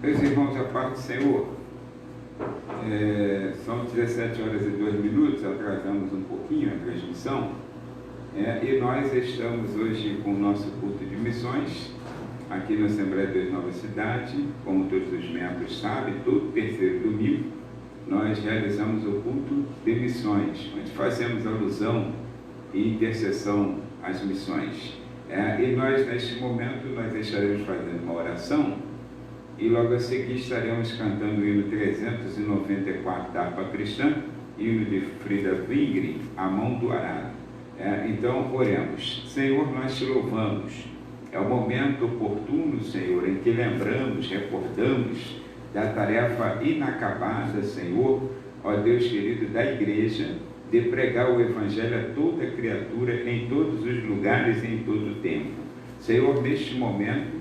Meus irmãos, a paz do Senhor, são 17 horas e 2 minutos, atrasamos um pouquinho a transmissão, e nós estamos hoje com o nosso culto de missões, aqui na Assembleia de Deus Nova Cidade. Como todos os membros sabem, todo terceiro domingo nós realizamos o culto de missões, onde fazemos alusão e intercessão às missões. E nós, neste momento, nós estaremos fazendo uma oração, e logo a seguir estaremos cantando o hino 394 da harpa cristã, hino de Frida Wingre, A Mão do Arado. Então, oremos. Senhor, nós te louvamos. É o momento oportuno, Senhor, em que lembramos, recordamos da tarefa inacabada, Senhor, ó Deus querido, da igreja, de pregar o Evangelho a toda criatura, em todos os lugares e em todo o tempo. Senhor, neste momento,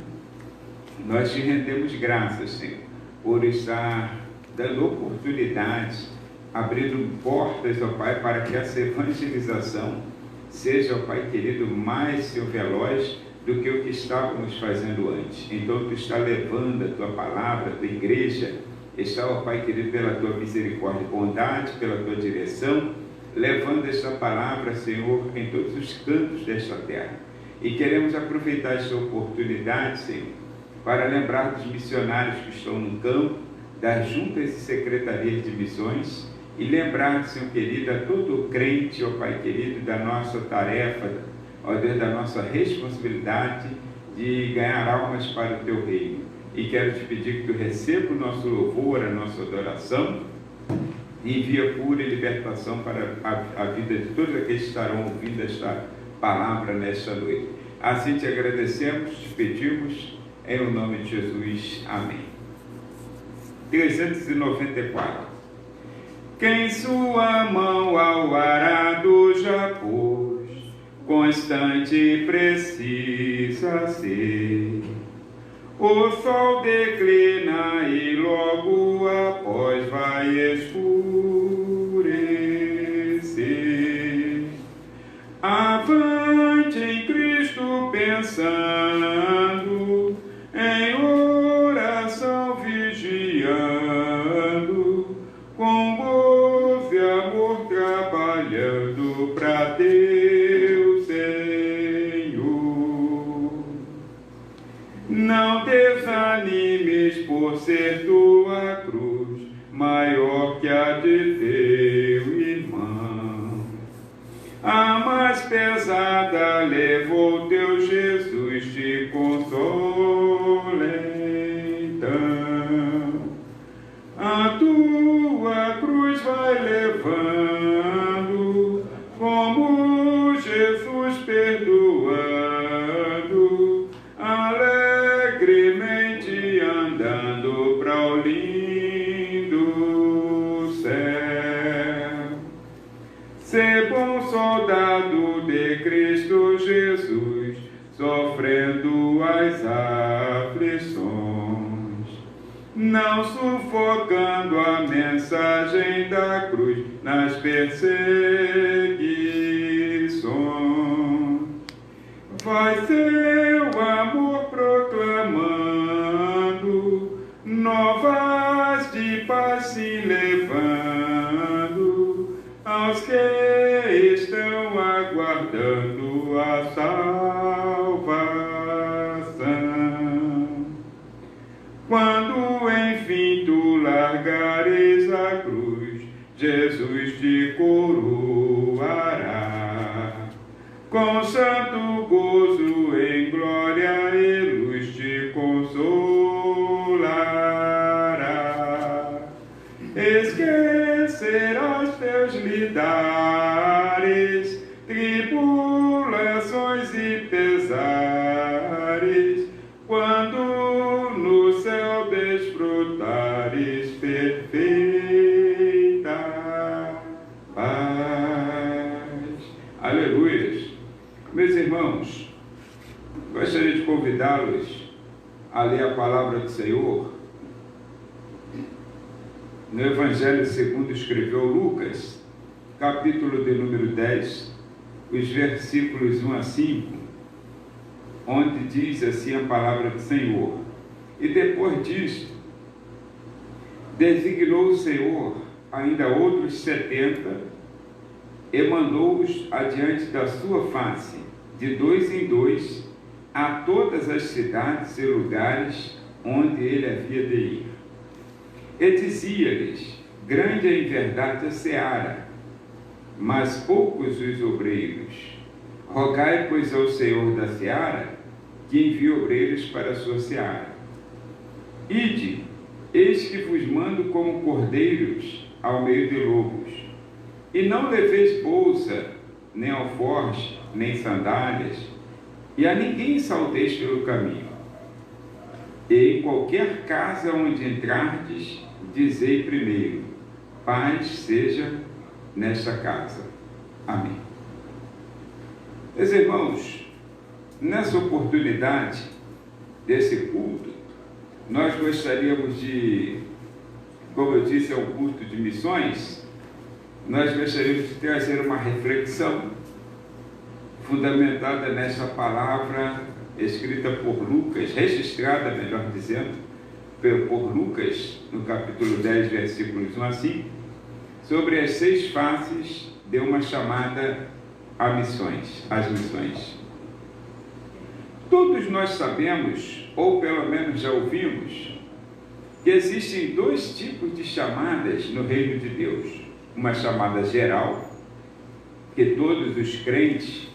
nós te rendemos graças, Senhor, por estar dando oportunidades, abrindo portas, ó Pai, para que essa evangelização seja, ó Pai querido, mais, Senhor, veloz do que o que estávamos fazendo antes. Então, Tu está levando a Tua palavra, a Tua igreja, está, ó Pai querido, pela Tua misericórdia e bondade, pela Tua direção, levando esta palavra, Senhor, em todos os cantos desta terra. E queremos aproveitar esta oportunidade, Senhor, para lembrar dos missionários que estão no campo, das juntas e secretarias de missões, e lembrar, Senhor querido, a todo crente, ó Pai querido, da nossa tarefa, ó Deus, da nossa responsabilidade de ganhar almas para o Teu reino. E quero te pedir que Tu receba o nosso louvor, a nossa adoração, e envia cura e libertação para a vida de todos aqueles que estarão ouvindo esta palavra nesta noite. Assim te agradecemos, te pedimos, em o nome de Jesus. Amém. 394. Quem sua mão ao arado já pôs, constante precisa ser. O sol declina e logo após vai escurecer. Avante em Cristo pensando, em oração vigiando, com gozo e amor trabalhando para Deus, Senhor. Não desanimes por ser tua cruz maior que a de teu irmão. A mais pesada levou teu Jesus, te consola então. A tua cruz vai levando, como Jesus perdoando, alegremente andando para o lindo céu. Ser bom soldado de Cristo Jesus, sofrendo as aflições, não sufocando a mensagem da cruz nas perseguições. Vai seu amor proclamando, novas de paz se levando, aos que estão aguardando a salvação. Quando enfim tu largares a cruz, Jesus te coroará, com santo gozo em glória e luz te consolará. Esquecerás teus lidares, tribulações e pesares, quando no céu desfrutares perfeita paz. Aleluia. Meus irmãos, gostaria de convidá-los a ler a palavra do Senhor no Evangelho segundo escreveu Lucas, capítulo de número 10, os versículos 1 a 5, onde diz assim a palavra do Senhor: e depois disto, designou o Senhor ainda outros 70 e mandou-os adiante da sua face, de 2 em 2, a todas as cidades e lugares onde ele havia de ir. E dizia-lhes: grande é em verdade a seara, mas poucos os obreiros. Rogai, pois, ao Senhor da seara que envie obreiros para a sua seara. Ide, eis que vos mando como cordeiros ao meio de lobos. E não leveis bolsa, nem alforje, nem sandálias, e a ninguém saudeis pelo caminho. E em qualquer casa onde entrardes, dizei primeiro: paz seja nesta casa. Amém. Meus irmãos, nessa oportunidade desse culto, nós gostaríamos de, como eu disse, é um culto de missões, nós gostaríamos de trazer uma reflexão fundamentada nessa palavra escrita por Lucas, registrada, melhor dizendo, por Lucas, no capítulo 10, versículos 1 a 5, sobre as 6 faces de uma chamada a missões, às missões. Todos nós sabemos, ou pelo menos já ouvimos, que existem 2 tipos de chamadas no reino de Deus. Uma chamada geral, que todos os crentes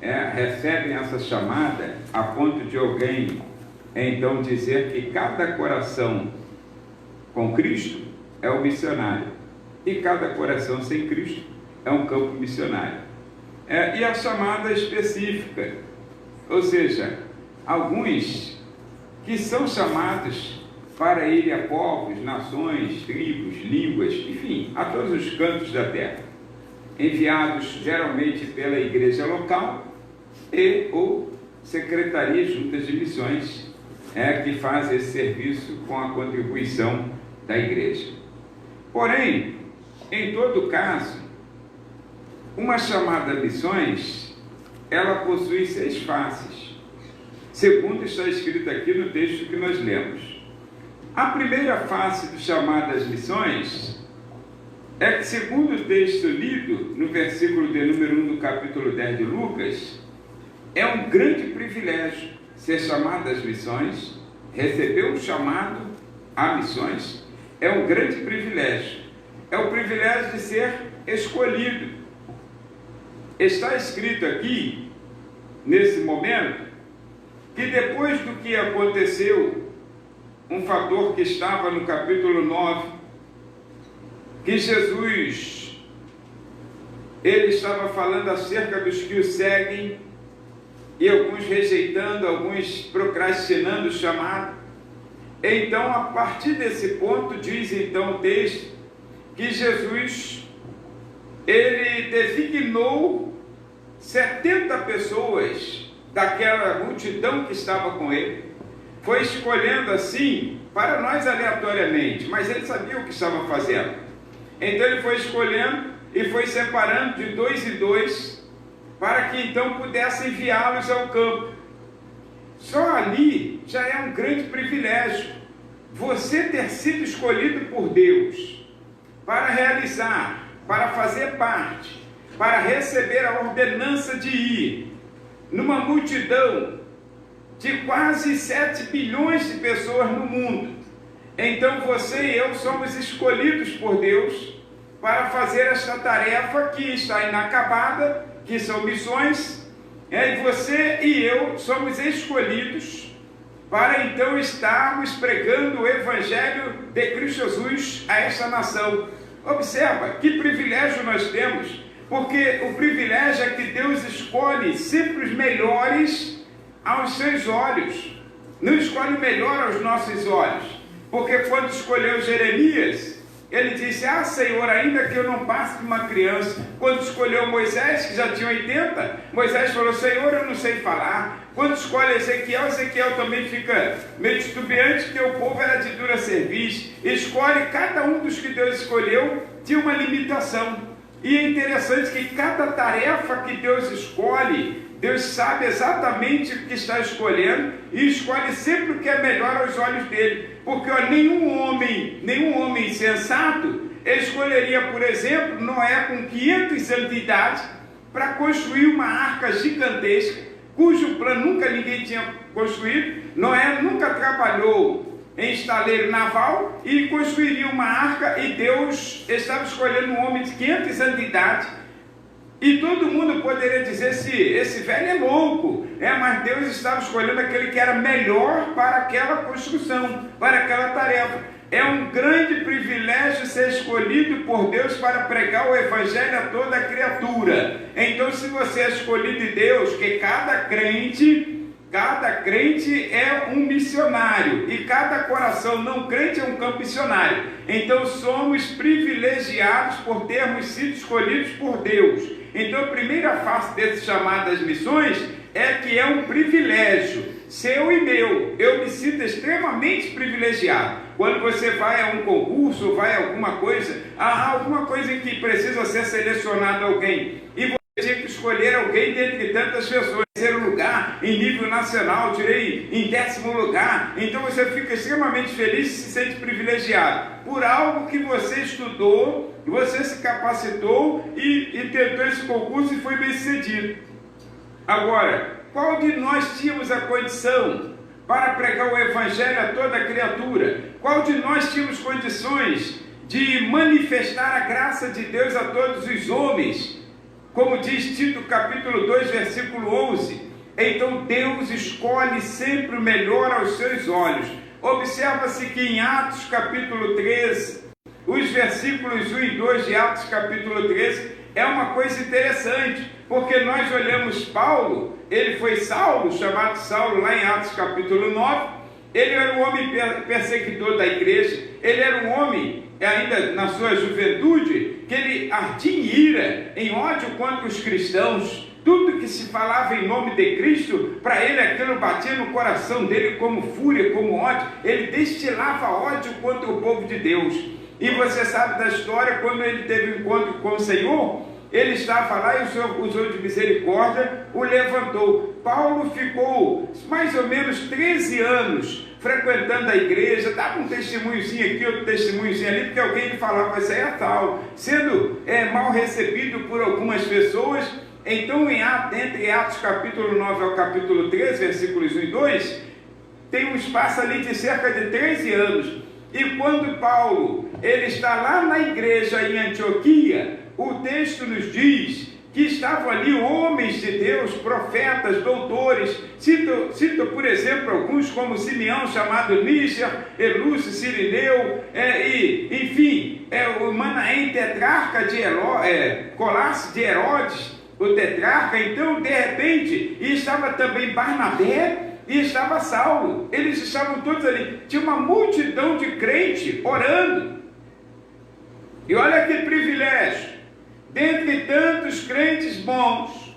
recebem essa chamada a ponto de alguém então dizer que cada coração com Cristo é um missionário e cada coração sem Cristo é um campo missionário. E a chamada específica, ou seja, alguns que são chamados para ir a povos, nações, tribos, línguas, enfim, a todos os cantos da terra, enviados geralmente pela igreja local e ou secretarias juntas de missões, que faz esse serviço com a contribuição da igreja. Porém, em todo caso, uma chamada a missões, ela possui 6 faces, segundo está escrito aqui no texto que nós lemos. A primeira face do chamado às missões é que, segundo o texto lido no versículo de número 1 do capítulo 10 de Lucas, é um grande privilégio ser chamado às missões, receber um chamado a missões, é um grande privilégio. É o privilégio de ser escolhido. Está escrito aqui, nesse momento, que depois do que aconteceu, um fator que estava no capítulo 9, que Jesus, ele estava falando acerca dos que o seguem, e alguns rejeitando, alguns procrastinando o chamado. Então, a partir desse ponto, diz então o texto, que Jesus, ele designou 70 pessoas daquela multidão que estava com ele, foi escolhendo assim, para nós aleatoriamente, mas ele sabia o que estava fazendo. Então ele foi escolhendo e foi separando de 2 em 2, para que então pudesse enviá-los ao campo. Só ali já é um grande privilégio, você ter sido escolhido por Deus, para realizar, para fazer parte, para receber a ordenança de ir, numa multidão de quase 7 bilhões de pessoas no mundo. Então você e eu somos escolhidos por Deus para fazer esta tarefa que está inacabada, que são missões, e você e eu somos escolhidos para então estarmos pregando o Evangelho de Cristo Jesus a esta nação. Observa que privilégio nós temos, porque o privilégio é que Deus escolhe sempre os melhores aos seus olhos, não escolhe melhor aos nossos olhos, porque quando escolheu Jeremias, ele disse: ah, Senhor, ainda que eu não passe de uma criança. Quando escolheu Moisés, que já tinha 80, Moisés falou: Senhor, eu não sei falar. Quando escolhe Ezequiel, Ezequiel também fica meio titubeante, porque o povo era de dura cerviz. Escolhe, cada um dos que Deus escolheu tinha uma limitação. E é interessante que cada tarefa que Deus escolhe, Deus sabe exatamente o que está escolhendo e escolhe sempre o que é melhor aos olhos dele. Porque nenhum homem sensato escolheria, por exemplo, Noé com 500 anos de idade para construir uma arca gigantesca, cujo plano nunca ninguém tinha construído. Noé nunca trabalhou em estaleiro naval e construiria uma arca, e Deus estava escolhendo um homem de 500 anos de idade. E todo mundo poderia dizer: esse velho é louco, mas Deus estava escolhendo aquele que era melhor para aquela construção, para aquela tarefa. É um grande privilégio ser escolhido por Deus para pregar o Evangelho a toda a criatura. Então, se você é escolhido de Deus, que cada crente é um missionário, e cada coração não crente é um campo missionário. Então somos privilegiados por termos sido escolhidos por Deus. Então a primeira face desse chamado às missões é que é um privilégio, seu e meu. Eu me sinto extremamente privilegiado. Quando você vai a um concurso, vai a alguma coisa em que precisa ser selecionado alguém, e você tinha que escolher alguém dentre tantas pessoas. Terceiro lugar em nível nacional, tirei em 10º lugar. Então você fica extremamente feliz e se sente privilegiado por algo que você estudou, você se capacitou e tentou esse concurso e foi bem sucedido. Agora, qual de nós tínhamos a condição para pregar o Evangelho a toda a criatura? Qual de nós tínhamos condições de manifestar a graça de Deus a todos os homens? Como diz Tito capítulo 2, versículo 11, então Deus escolhe sempre o melhor aos seus olhos. Observa-se que em Atos capítulo 13, os versículos 1 e 2 de Atos capítulo 13, é uma coisa interessante, porque nós olhamos Paulo, ele foi Saulo, chamado Saulo lá em Atos capítulo 9, ele era um homem perseguidor da igreja, ele era um homem ainda na sua juventude, que ele ardia em ira, em ódio contra os cristãos. Tudo que se falava em nome de Cristo, para ele aquilo batia no coração dele como fúria, como ódio. Ele destilava ódio contra o povo de Deus. E você sabe da história, quando ele teve um encontro com o Senhor, ele estava lá e o Senhor usou de misericórdia, o levantou. Paulo ficou mais ou menos 13 anos frequentando a igreja, dava um testemunhozinho aqui, outro testemunhozinho ali, porque alguém lhe falava: isso aí é tal, sendo mal recebido por algumas pessoas. Então, entre Atos capítulo 9 ao capítulo 13, versículos 1 e 2, tem um espaço ali de cerca de 13 anos. E quando Paulo ele está lá na igreja em Antioquia, o texto nos diz que estavam ali homens de Deus, profetas, doutores. Cito, por exemplo, alguns como Simeão, chamado Níger, Elúcio, Cirineu, enfim, o Manaém, tetrarca de Colasse de Herodes, o tetrarca. Então, de repente, e estava também Barnabé, e estava Saulo. Eles estavam todos ali. Tinha uma multidão de crentes orando. E olha que privilégio. Dentre tantos crentes bons,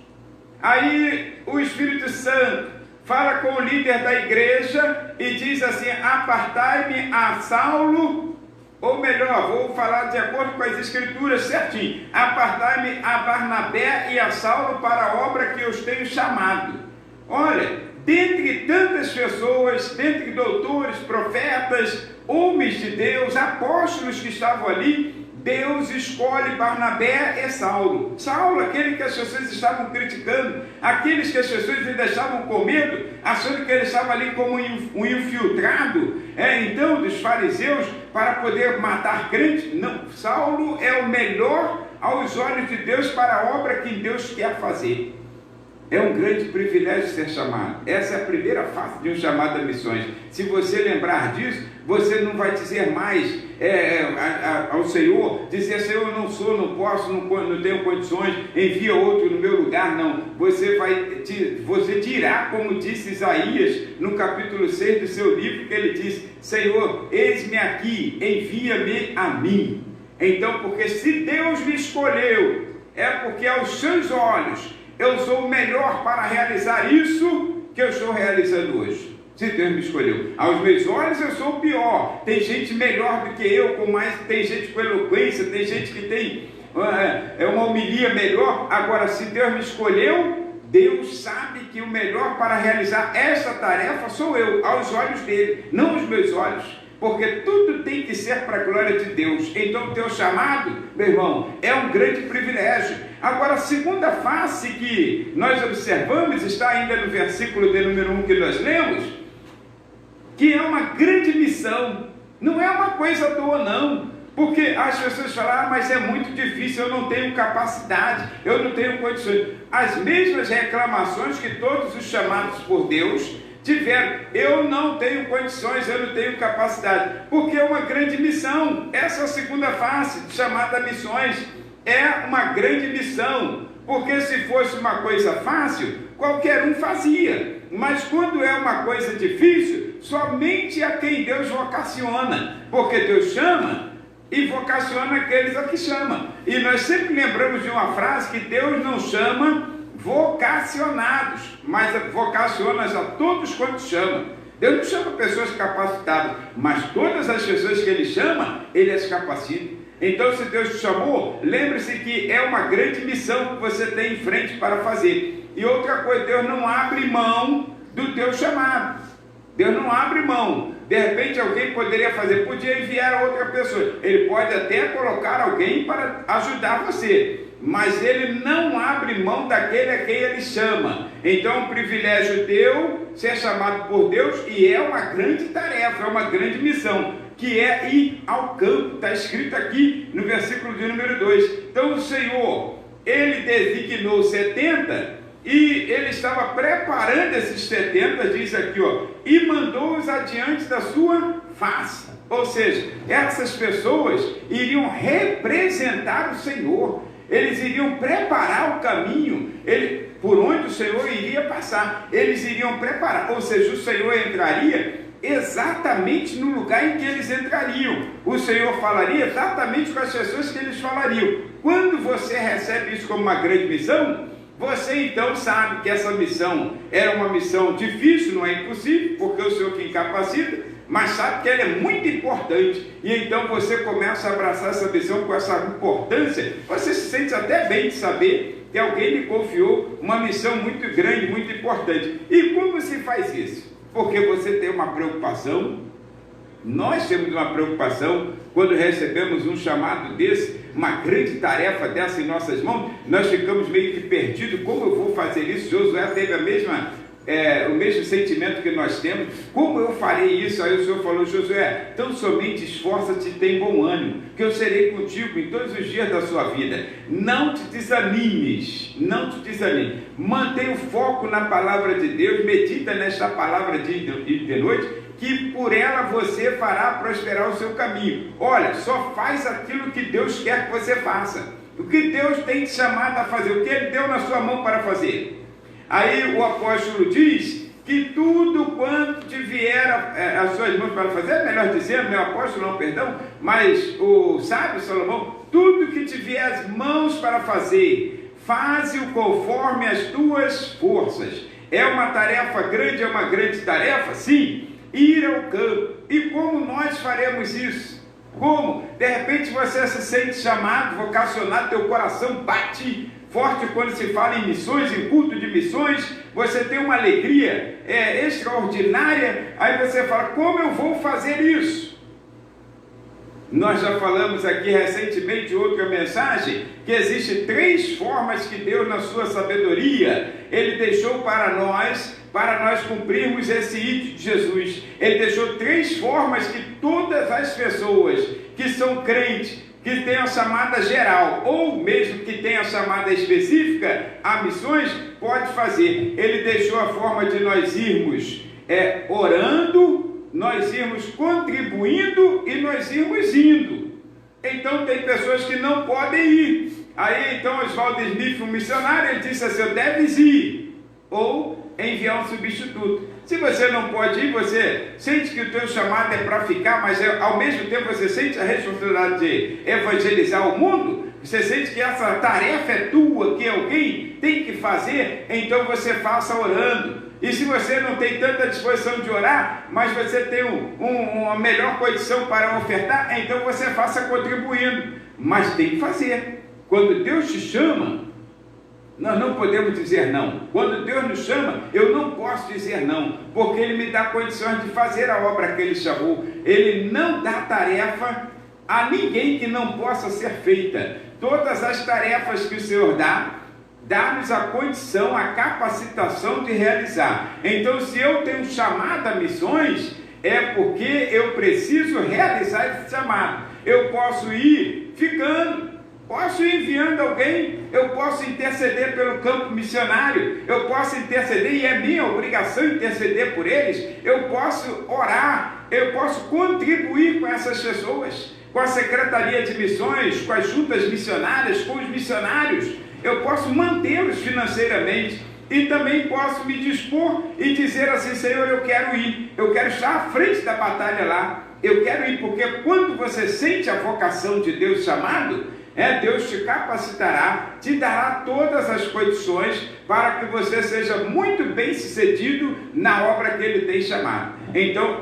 aí o Espírito Santo fala com o líder da igreja e diz assim: apartai-me a Saulo, ou melhor, vou falar de acordo com as escrituras certinho, apartai-me a Barnabé e a Saulo para a obra que eu os tenho chamado. Olha, dentre tantas pessoas, dentre doutores, profetas, homens de Deus, apóstolos que estavam ali, Deus escolhe Barnabé e Saulo. Saulo, aquele que as pessoas estavam criticando, aqueles que as pessoas lhe deixavam com medo, achando que ele estava ali como um infiltrado, então, dos fariseus, para poder matar crentes. Não, Saulo é o melhor aos olhos de Deus para a obra que Deus quer fazer. É um grande privilégio ser chamado. Essa é a primeira face de um chamado a missões. Se você lembrar disso, você não vai dizer mais ao Senhor, dizer: Senhor, eu não sou, não posso, não tenho condições, envia outro no meu lugar. Não, você dirá, como disse Isaías no capítulo 6 do seu livro, que ele diz: Senhor, eis-me aqui, envia-me a mim. Então, porque se Deus me escolheu, é porque aos seus olhos eu sou o melhor para realizar isso que eu estou realizando hoje. Se Deus me escolheu, aos meus olhos eu sou o pior. Tem gente melhor do que eu, tem gente com eloquência, tem gente que tem uma homilia melhor. Agora, se Deus me escolheu, Deus sabe que o melhor para realizar esta tarefa sou eu, aos olhos dele, não aos meus olhos, porque tudo tem que ser para a glória de Deus. Então o teu chamado, meu irmão, é um grande privilégio. Agora, a segunda face que nós observamos está ainda no versículo de número 1 que nós lemos, que é uma grande missão. Não é uma coisa à toa, não. Porque as pessoas falam, mas é muito difícil, eu não tenho capacidade, eu não tenho condições. As mesmas reclamações que todos os chamados por Deus tiveram. Eu não tenho condições, eu não tenho capacidade. Porque é uma grande missão. Essa é a segunda face, chamada missões. É uma grande missão. Porque se fosse uma coisa fácil, qualquer um fazia. Mas quando é uma coisa difícil, somente a quem Deus vocaciona. Porque Deus chama e vocaciona aqueles a que chama. E nós sempre lembramos de uma frase que Deus não chama vocacionados, mas vocaciona a todos quantos chama. Deus não chama pessoas capacitadas, mas todas as pessoas que Ele chama, Ele as capacita. Então, se Deus te chamou, lembre-se que é uma grande missão que você tem em frente para fazer. E outra coisa, Deus não abre mão do teu chamado. Deus não abre mão. De repente alguém poderia fazer, podia enviar outra pessoa. Ele pode até colocar alguém para ajudar você, mas ele não abre mão daquele a quem ele chama. Então é um privilégio teu ser chamado por Deus, e é uma grande tarefa, é uma grande missão, que é ir ao campo. Está escrito aqui no versículo de número 2. Então o Senhor, Ele designou 70, e Ele estava preparando esses 70, diz aqui, e mandou-os adiante da sua face. Ou seja, essas pessoas iriam representar o Senhor. Eles iriam preparar o caminho por onde o Senhor iria passar. Eles iriam preparar, ou seja, o Senhor entraria exatamente no lugar em que eles entrariam. O Senhor falaria exatamente com as pessoas que eles falariam. Quando você recebe isso como uma grande missão, você então sabe que essa missão é uma missão difícil, não é impossível, porque é o Senhor que capacita, mas sabe que ela é muito importante. E então você começa a abraçar essa missão com essa importância. Você se sente até bem de saber que alguém lhe confiou uma missão muito grande, muito importante. E como se faz isso? Porque você tem uma preocupação. Nós temos uma preocupação quando recebemos um chamado desse, uma grande tarefa dessa em nossas mãos. Nós ficamos meio que perdidos. Como eu vou fazer isso? Josué teve o mesmo sentimento que nós temos. Como eu farei isso? Aí o Senhor falou, Josué, tão somente esforça-te e tem bom ânimo, que eu serei contigo em todos os dias da sua vida. Não te desanimes, não te desanimes. Mantenha o foco na palavra de Deus, medita nesta palavra de noite, que por ela você fará prosperar o seu caminho. Olha, só faz aquilo que Deus quer que você faça. O que Deus tem te chamado a fazer, o que Ele deu na sua mão para fazer. Aí o apóstolo diz que tudo quanto te vier as suas mãos para fazer, melhor dizendo, meu apóstolo não, perdão, mas o sábio Salomão, tudo que te vier as mãos para fazer, faze-o conforme as tuas forças. É uma tarefa grande, é uma grande tarefa? Sim. Ir ao campo. E como nós faremos isso? Como? De repente você se sente chamado, vocacionado, teu coração bate forte quando se fala em missões, em culto de missões, você tem uma alegria extraordinária, aí você fala, como eu vou fazer isso? Nós já falamos aqui recentemente outra mensagem, que existem 3 formas que Deus, na sua sabedoria, Ele deixou para nós cumprirmos esse ito de Jesus. Ele deixou 3 formas que todas as pessoas que são crentes, que tem a chamada geral, ou mesmo que tem a chamada específica, a missões, pode fazer. Ele deixou a forma de nós irmos orando, nós irmos contribuindo e nós irmos indo. Então tem pessoas que não podem ir. Aí então Oswaldo Smith, um missionário, ele disse assim, deves ir, ou enviar um substituto. Se você não pode ir, você sente que o teu chamado é para ficar, mas ao mesmo tempo você sente a responsabilidade de evangelizar o mundo, você sente que essa tarefa é tua, que alguém tem que fazer, então você faça orando. E se você não tem tanta disposição de orar, mas você tem uma melhor condição para ofertar, então você faça contribuindo. Mas tem que fazer. Quando Deus te chama, Nós não podemos dizer não. Quando Deus nos chama, eu não posso dizer não, porque Ele me dá condições de fazer a obra que Ele chamou. Ele não dá tarefa a ninguém que não possa ser feita. Todas as tarefas que o Senhor dá-nos a condição, a capacitação de realizar. Então, se eu tenho chamado a missões, é porque eu preciso realizar esse chamado. Eu posso ir ficando, posso ir enviando alguém, eu posso interceder pelo campo missionário, eu posso interceder, e é minha obrigação interceder por eles, eu posso orar, eu posso contribuir com essas pessoas, com a Secretaria de Missões, com as juntas missionárias, com os missionários, eu posso mantê-los financeiramente, e também posso me dispor e dizer assim: Senhor, eu quero ir, eu quero estar à frente da batalha lá, eu quero ir, porque quando você sente a vocação de Deus chamado, Deus te capacitará, te dará todas as condições para que você seja muito bem sucedido na obra que Ele tem chamado. Então,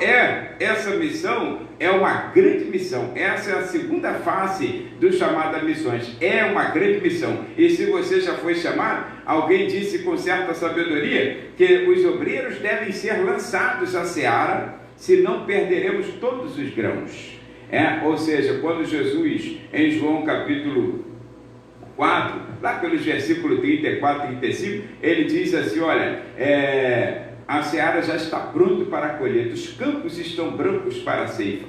essa missão é uma grande missão. Essa é a segunda face do chamado a missões. É uma grande missão. E se você já foi chamado, alguém disse com certa sabedoria que os obreiros devem ser lançados à seara, senão perderemos todos os grãos. Ou seja, quando Jesus, em João capítulo 4, lá pelos versículos 34 e 35, ele diz assim: olha, a seara já está pronta para a colheita, os campos estão brancos para a ceifa.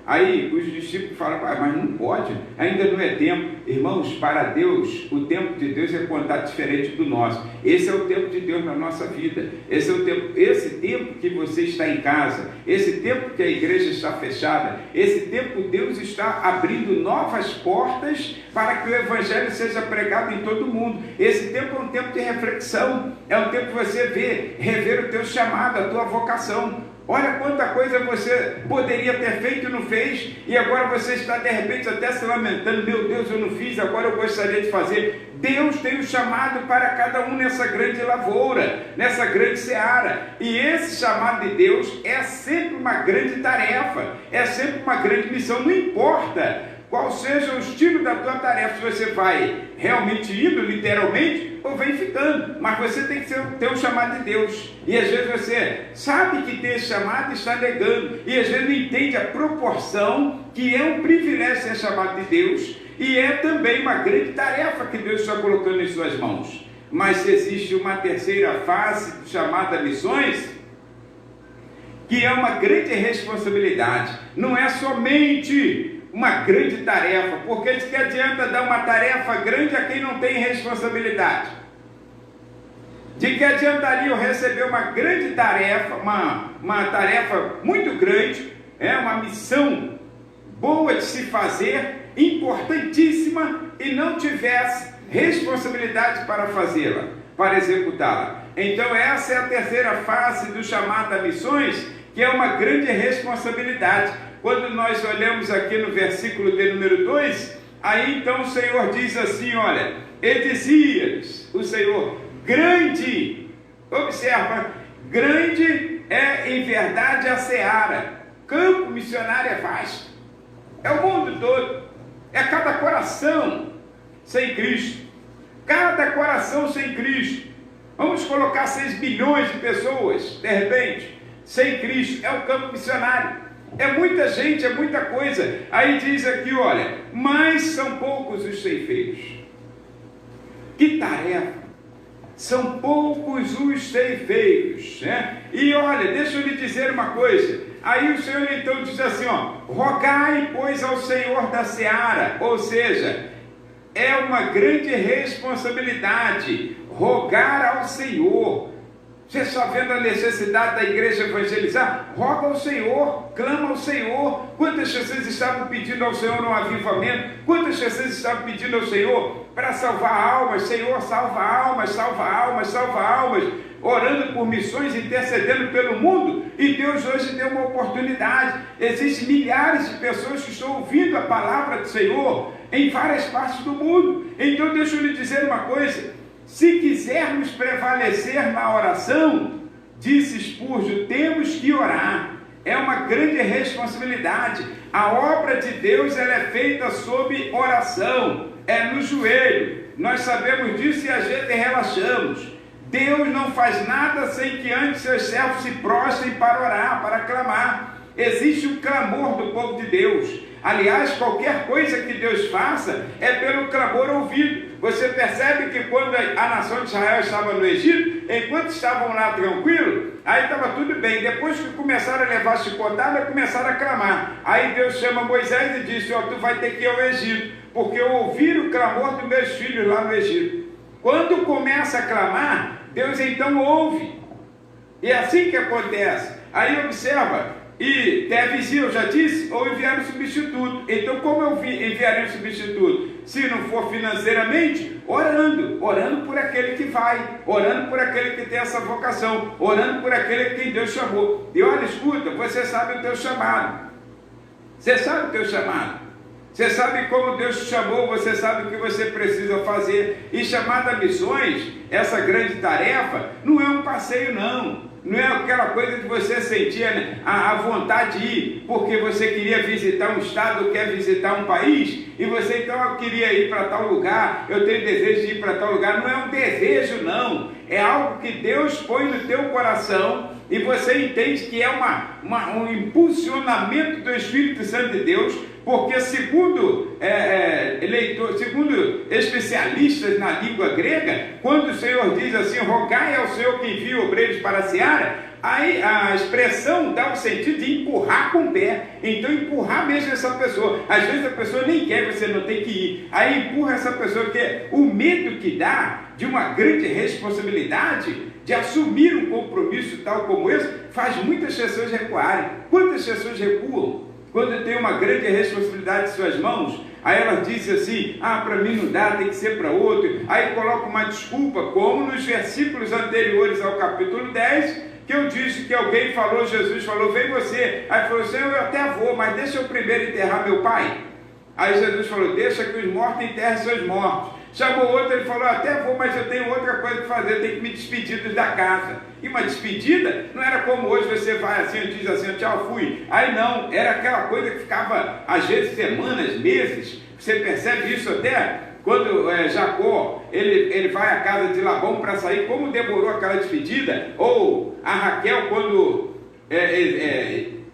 Aí os discípulos falam: mas não pode, ainda não é tempo. Irmãos, para Deus, o tempo de Deus é contar diferente do nosso. Esse é o tempo de Deus na nossa vida. Esse tempo que você está em casa, esse tempo que a igreja está fechada, esse tempo Deus está abrindo novas portas para que o Evangelho seja pregado em todo o mundo. Esse tempo é um tempo de reflexão, é um tempo que você rever o teu chamado, a tua vocação. Olha quanta coisa você poderia ter feito e não fez, e agora você está de repente até se lamentando: meu Deus, eu não fiz, agora eu gostaria de fazer. Deus tem um chamado para cada um nessa grande lavoura, nessa grande seara, e esse chamado de Deus é sempre uma grande tarefa, é sempre uma grande missão. Não importa qual seja o estilo da tua tarefa, se você vai realmente indo literalmente ou vem ficando, mas você tem que ter um chamado de Deus. E às vezes você sabe que tem esse chamado e está negando, e às vezes não entende a proporção que é um privilégio ser chamado de Deus, e é também uma grande tarefa que Deus está colocando em suas mãos. Mas existe uma terceira face do chamado a missões, que é uma grande responsabilidade. Não é somente uma grande tarefa, porque de que adianta dar uma tarefa grande a quem não tem responsabilidade? De que adiantaria eu receber uma grande tarefa, uma tarefa muito grande, uma missão boa de se fazer, importantíssima, e não tivesse responsabilidade para fazê-la, para executá-la? Então essa é a terceira face do chamado a missões, que é uma grande responsabilidade. Quando nós olhamos aqui no versículo de número 2, aí então o Senhor diz assim: olha, e dizia-lhes o Senhor: grande, observa, grande é em verdade a seara, campo missionário é vasto, é o mundo todo, é cada coração sem Cristo, cada coração sem Cristo. Vamos colocar 6 bilhões de pessoas, de repente, sem Cristo, é o campo missionário. É muita gente, é muita coisa. Aí diz aqui, olha, mas são poucos os ceifeiros. Que tarefa! São poucos os ceifeiros, né? E olha, deixa eu lhe dizer uma coisa. Aí o Senhor então diz assim, rogai, pois, ao Senhor da seara. Ou seja, é uma grande responsabilidade rogar ao Senhor. Você está vendo a necessidade da igreja evangelizar? Roga ao Senhor, clama ao Senhor. Quantas pessoas estavam pedindo ao Senhor um avivamento? Quantas pessoas estavam pedindo ao Senhor para salvar almas? Senhor, salva almas, salva almas, salva almas. Orando por missões, intercedendo pelo mundo. E Deus hoje deu uma oportunidade. Existem milhares de pessoas que estão ouvindo a palavra do Senhor em várias partes do mundo. Então deixa eu lhe dizer uma coisa. Se quisermos prevalecer na oração, disse Spurgeon, temos que orar. É uma grande responsabilidade. A obra de Deus ela é feita sob oração, é no joelho. Nós sabemos disso e às vezes relaxamos. Deus não faz nada sem que antes seus servos se prostrem para orar, para clamar. Existe o clamor do povo de Deus. Aliás, qualquer coisa que Deus faça é pelo clamor ouvido. Você percebe que quando a nação de Israel estava no Egito, enquanto estavam lá tranquilo, aí estava tudo bem. Depois que começaram a levar chicotada, começaram a clamar. Aí Deus chama Moisés e disse: tu vai ter que ir ao Egito, porque eu ouvi o clamor dos meus filhos lá no Egito. Quando começa a clamar, Deus então ouve. E é assim que acontece. Aí observa. E deve ir, eu já disse, ou enviar um substituto. Então, como eu enviarei um substituto? Se não for financeiramente, orando por aquele que vai, orando por aquele que tem essa vocação, orando por aquele que Deus chamou. E olha, escuta, você sabe o teu chamado. Você sabe o teu chamado. Você sabe como Deus te chamou, você sabe o que você precisa fazer. E chamada a missões, essa grande tarefa, não é um passeio não. Não é aquela coisa que você sentia, né, a vontade de ir, porque você queria visitar um estado, ou quer visitar um país, e você então queria ir para tal lugar, eu tenho desejo de ir para tal lugar. Não é um desejo não, é algo que Deus põe no teu coração, e você entende que é um impulsionamento do Espírito Santo de Deus, porque segundo especialistas na língua grega, quando o Senhor diz assim, rogai ao Senhor que envie obreiros para a seara, aí a expressão dá o sentido de empurrar com o pé. Então empurrar mesmo essa pessoa. Às vezes a pessoa nem quer, você não tem que ir. Aí empurra essa pessoa, porque o medo que dá de uma grande responsabilidade, de assumir um compromisso tal como esse, faz muitas pessoas recuarem. Quantas pessoas recuam quando tem uma grande responsabilidade em suas mãos? Aí ela diz assim, para mim não dá, tem que ser para outro. Aí coloca uma desculpa, como nos versículos anteriores ao capítulo 10, que eu disse que alguém falou, Jesus falou, vem você. Aí falou, Senhor, eu até vou, mas deixa eu primeiro enterrar meu pai. Aí Jesus falou, deixa que os mortos enterrem seus mortos. Chamou outro, ele falou, até vou, mas eu tenho outra coisa para fazer, eu tenho que me despedir da casa. E uma despedida não era como hoje, você vai assim, diz assim, tchau, fui. Aí não, era aquela coisa que ficava, às vezes, semanas, meses. Você percebe isso até quando Jacó, ele vai à casa de Labão para sair, como demorou aquela despedida. Ou a Raquel, quando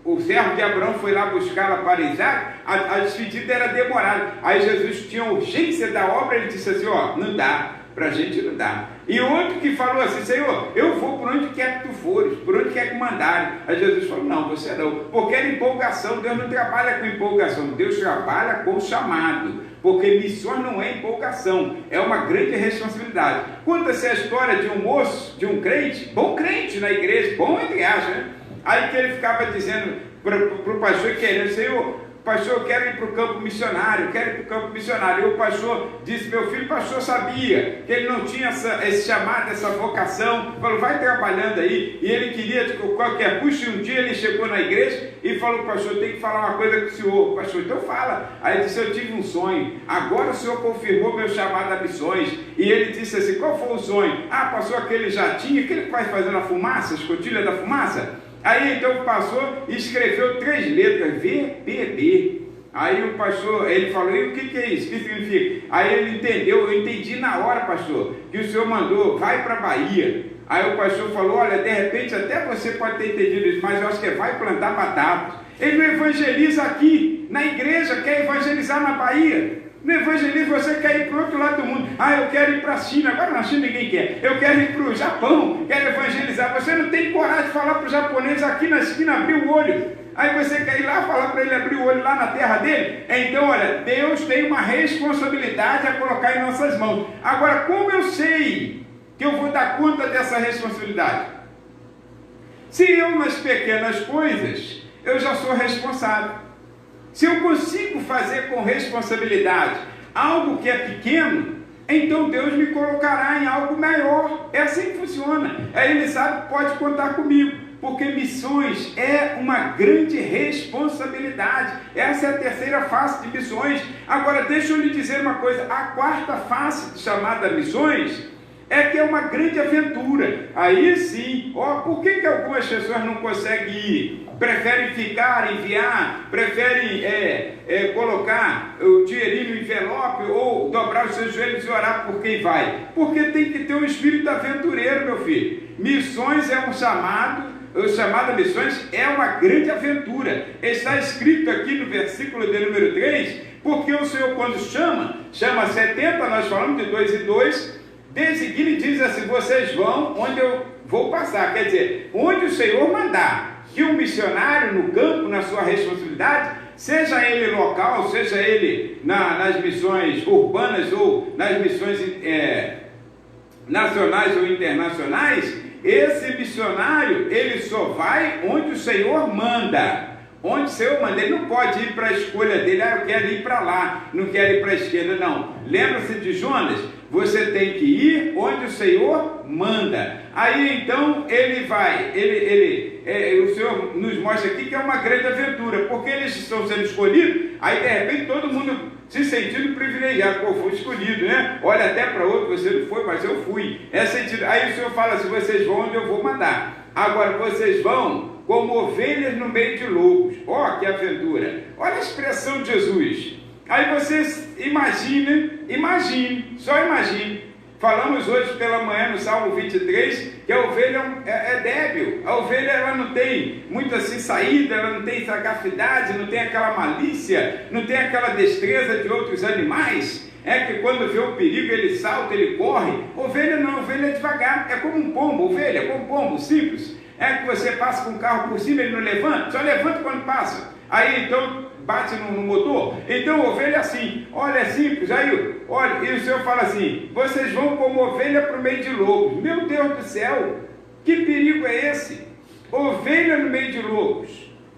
o servo de Abraão foi lá buscá-la para Isaac, a despedida era demorada. Aí Jesus tinha urgência da obra, ele disse assim, não dá, para a gente não dá. E outro que falou assim, Senhor, eu vou por onde quer que tu fores, por onde quer que mandarem. Aí Jesus falou, não, você não, porque era empolgação. Deus não trabalha com empolgação, Deus trabalha com chamado, porque missões não é empolgação, é uma grande responsabilidade. Conta-se a história de um moço, de um crente, bom crente na igreja, bom entre aspas, né? Aí que ele ficava dizendo para o pastor, querendo, Senhor, pastor, eu quero ir para o campo missionário, E o pastor disse, meu filho, o pastor sabia que ele não tinha esse chamado, essa vocação, falou, vai trabalhando aí. E ele queria, qualquer custo, um dia ele chegou na igreja e falou, pastor, tem que falar uma coisa com o senhor. Pastor, então fala. Aí ele disse, eu tive um sonho, agora o senhor confirmou meu chamado a missões. E ele disse assim, qual foi o sonho? Passou aquele jatinho, aquele que vai fazendo a fumaça, a escotilha da fumaça. Aí então o pastor escreveu 3 letras, VBB. Aí o pastor, ele falou, e o que é isso? O que significa? Aí ele entendeu, eu entendi na hora, pastor, que o senhor mandou, vai para a Bahia. Aí o pastor falou, olha, de repente até você pode ter entendido isso, mas eu acho que vai plantar batatas. Ele não evangeliza aqui, na igreja, quer evangelizar na Bahia. No evangelismo você quer ir para o outro lado do mundo. Eu quero ir para a China. Agora na China ninguém quer. Eu quero ir para o Japão, quero evangelizar. Você não tem coragem de falar para o japonês aqui na esquina, abrir o olho. Aí você quer ir lá falar para ele abrir o olho lá na terra dele? Então olha, Deus tem uma responsabilidade a colocar em nossas mãos. Agora, como eu sei que eu vou dar conta dessa responsabilidade? Se eu nas pequenas coisas, eu já sou responsável. Se eu consigo fazer com responsabilidade algo que é pequeno, então Deus me colocará em algo maior. É assim que funciona. Aí ele sabe que pode contar comigo, porque missões é uma grande responsabilidade. Essa é a terceira face de missões. Agora deixa eu lhe dizer uma coisa, a quarta face chamada missões é que é uma grande aventura. Aí sim, por que algumas pessoas não conseguem ir? preferem ficar, enviar, preferem colocar o dinheirinho no envelope ou dobrar os seus joelhos e orar por quem vai? Porque tem que ter um espírito aventureiro, meu filho. Missões é um chamado, o chamado a missões é uma grande aventura. Está escrito aqui no versículo de número 3, porque o Senhor, quando chama 70, nós falamos de 2 em 2, designa e diz assim: vocês vão onde eu vou passar. Quer dizer, onde o Senhor mandar. Que um missionário no campo, na sua responsabilidade, seja ele local, seja ele nas missões urbanas ou nas missões nacionais ou internacionais, esse missionário, ele só vai onde o Senhor manda. Onde o Senhor manda, ele não pode ir para a escolha dele, eu quero ir para lá, não quero ir para a esquerda, não. Lembra-se de Jonas? Você tem que ir onde o Senhor manda. Aí então ele vai, o Senhor nos mostra aqui que é uma grande aventura, porque eles estão sendo escolhidos, aí de repente todo mundo se sentindo privilegiado, pô, foi escolhido, né? Olha até para outro, você não foi, mas eu fui. Aí o Senhor fala assim: vocês vão onde eu vou mandar. Agora vocês vão como ovelhas no meio de lobos. Ó, que aventura! Olha a expressão de Jesus. Aí vocês imagine, só imagine. Falamos hoje pela manhã no Salmo 23 que a ovelha é débil. A ovelha, ela não tem muito assim saída, ela não tem sagacidade, não tem aquela malícia, não tem aquela destreza de outros animais. É que quando vê o perigo ele salta, ele corre. Ovelha não, ovelha é devagar, é como um pombo. Ovelha é como um pombo, simples. É que você passa com o carro por cima, ele não levanta, só levanta quando passa. Aí então bate no motor. Então ovelha é assim, olha, é simples. Aí, olha, e o Senhor fala assim: vocês vão como ovelha para o meio de lobos. Meu Deus do céu, que perigo é esse? Ovelha no meio de lobos,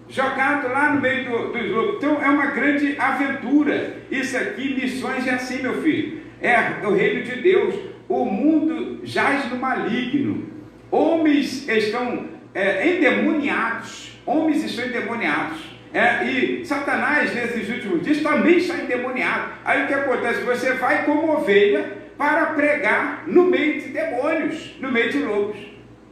jogado lá no meio dos lobos. Então é uma grande aventura. Isso aqui, missões é assim, meu filho. É o reino de Deus. O mundo jaz no maligno. Homens estão endemoniados. Homens estão endemoniados. E Satanás, nesses últimos dias, também está endemoniado. Aí o que acontece? Você vai como ovelha para pregar no meio de demônios, no meio de lobos.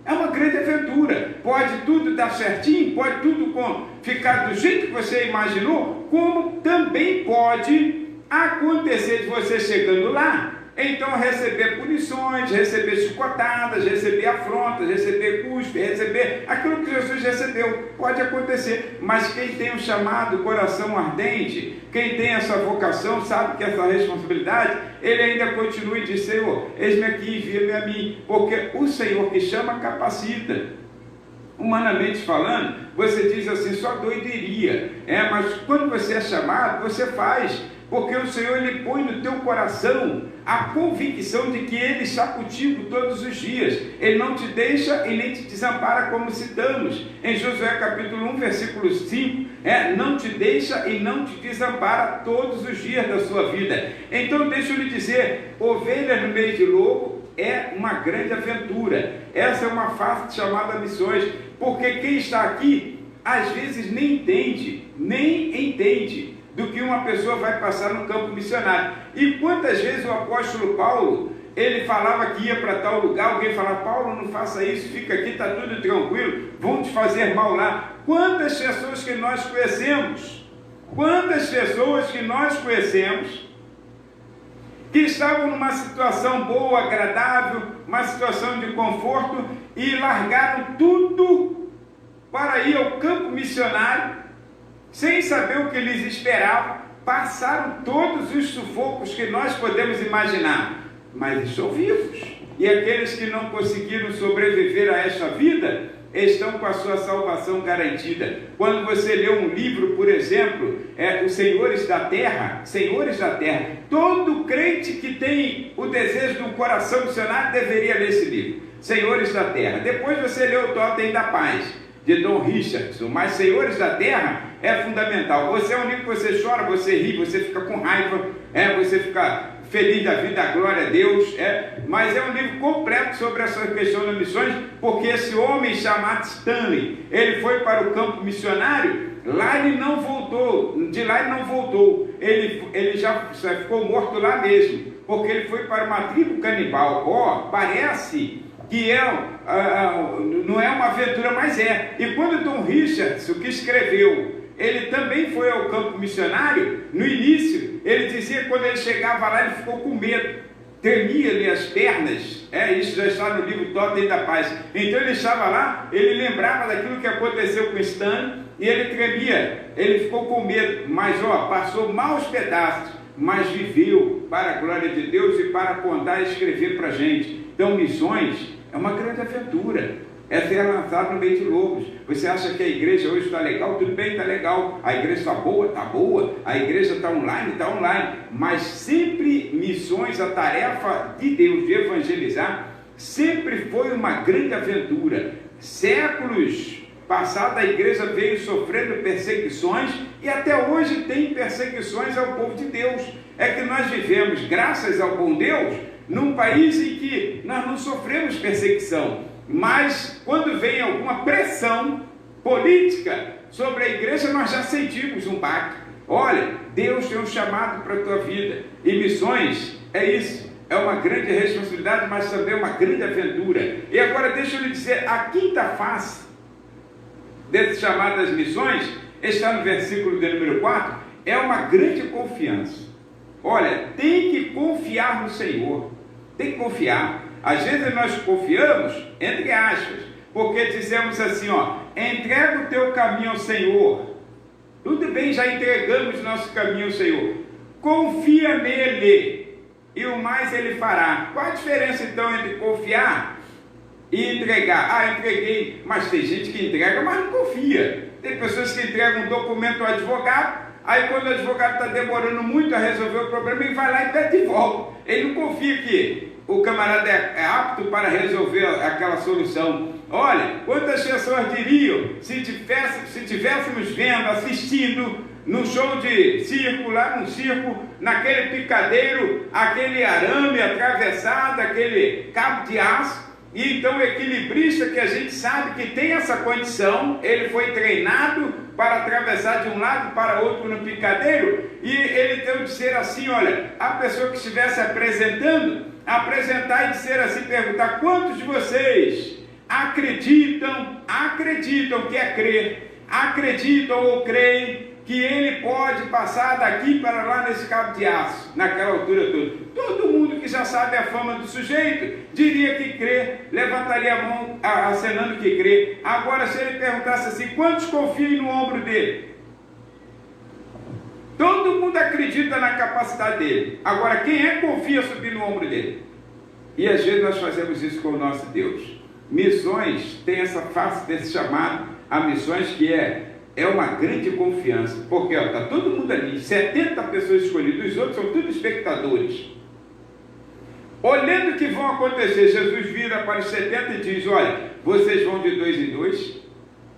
É uma grande aventura. Pode tudo dar certinho, pode tudo ficar do jeito que você imaginou, como também pode acontecer de você chegando lá, então receber punições, receber chicotadas, receber afrontas, receber cuspe, receber aquilo que Jesus recebeu. Pode acontecer, mas quem tem um chamado, coração ardente, quem tem essa vocação, sabe que essa responsabilidade, ele ainda continua e diz: Senhor, eis-me aqui, envia-me a mim, porque o Senhor que chama capacita. Humanamente falando, você diz assim, só doideria, mas quando você é chamado, você faz, porque o Senhor, ele põe no teu coração a convicção de que ele está contigo todos os dias. Ele não te deixa e nem te desampara, como citamos em Josué capítulo 1, versículo 5, não te deixa e não te desampara todos os dias da sua vida. Então deixa eu lhe dizer, ovelhas no meio de lobo é uma grande aventura. Essa é uma face chamada missões, porque quem está aqui às vezes nem entende do que uma pessoa vai passar no campo missionário. E quantas vezes o apóstolo Paulo, ele falava que ia para tal lugar, alguém falava: Paulo, não faça isso, fica aqui, está tudo tranquilo, vão te fazer mal lá. Quantas pessoas que nós conhecemos, que estavam numa situação boa, agradável, uma situação de conforto, e largaram tudo para ir ao campo missionário, sem saber o que lhes esperava, passaram todos os sufocos que nós podemos imaginar, mas estão vivos. E aqueles que não conseguiram sobreviver a esta vida, estão com a sua salvação garantida. Quando você lê um livro, por exemplo, Os Senhores da Terra, todo crente que tem o desejo do coração missionário deveria ler esse livro, Senhores da Terra. Depois você lê o Totem da Paz, de Don Richardson, mas Senhores da Terra é fundamental. Você é um livro que você chora, você ri, você fica com raiva, você fica feliz da vida, a glória a Deus, mas é um livro completo sobre essa questão das missões, porque esse homem chamado Stanley, ele foi para o campo missionário, lá ele não voltou, de lá ele não voltou, ele já ficou morto lá mesmo, porque ele foi para uma tribo canibal. Parece que não é uma aventura, mas é. E quando Tom Richardson, que escreveu, ele também foi ao campo missionário, no início, ele dizia que quando ele chegava lá, ele ficou com medo, tremia-lhe as pernas, isso já está no livro Totem da Paz. Então ele estava lá, ele lembrava daquilo que aconteceu com Stan, e ele tremia, ele ficou com medo, mas passou maus pedaços, mas viveu para a glória de Deus e para contar e escrever para a gente. Então missões é uma grande aventura, é ser lançado no meio de lobos. Você acha que a igreja hoje está legal? Tudo bem, está legal. A igreja está boa? Está boa. A igreja está online? Está online. Mas sempre missões, a tarefa de Deus de evangelizar, sempre foi uma grande aventura. Séculos passados, a igreja veio sofrendo perseguições e até hoje tem perseguições ao povo de Deus. É que nós vivemos, graças ao bom Deus, num país em que nós não sofremos perseguição. Mas quando vem alguma pressão política sobre a igreja, nós já sentimos um baque. Olha, Deus tem um chamado para a tua vida. E missões é isso. É uma grande responsabilidade, mas também uma grande aventura. E agora deixa eu lhe dizer, a quinta face desse chamado das missões está no versículo de número 4, é uma grande confiança. Olha, tem que confiar no Senhor. Tem que confiar. Às vezes nós confiamos, entre aspas, porque dizemos assim, entrega o teu caminho ao Senhor. Tudo bem, já entregamos nosso caminho ao Senhor. Confia nele e o mais ele fará. Qual a diferença então entre confiar e entregar? Entreguei, mas tem gente que entrega, mas não confia. Tem pessoas que entregam um documento ao advogado, aí quando o advogado está demorando muito a resolver o problema, ele vai lá e pede de volta. Ele não confia que o camarada é apto para resolver aquela solução. Olha, quantas pessoas diriam, se tivéssemos vendo, assistindo, no show de circo, lá no circo, naquele picadeiro, aquele arame atravessado, aquele cabo de aço, e então o equilibrista que a gente sabe que tem essa condição, ele foi treinado para atravessar de um lado para outro no picadeiro, e ele tem de ser assim, olha, a pessoa que estivesse apresentar e dizer assim, perguntar, quantos de vocês acreditam que é crer, acreditam ou creem que ele pode passar daqui para lá nesse cabo de aço, naquela altura toda? Todo mundo que já sabe a fama do sujeito diria que crê, levantaria a mão acenando que crê. Agora, se ele perguntasse assim, quantos confiam no ombro dele? Todo mundo acredita na capacidade dele. Agora, quem confia subir no ombro dele? E às vezes nós fazemos isso com o nosso Deus. Missões tem essa face desse chamado a missões que é uma grande confiança. Porque está todo mundo ali, 70 pessoas escolhidas, os outros são todos espectadores. Olhando o que vão acontecer, Jesus vira para os 70 e diz, olha, vocês vão de 2 em 2,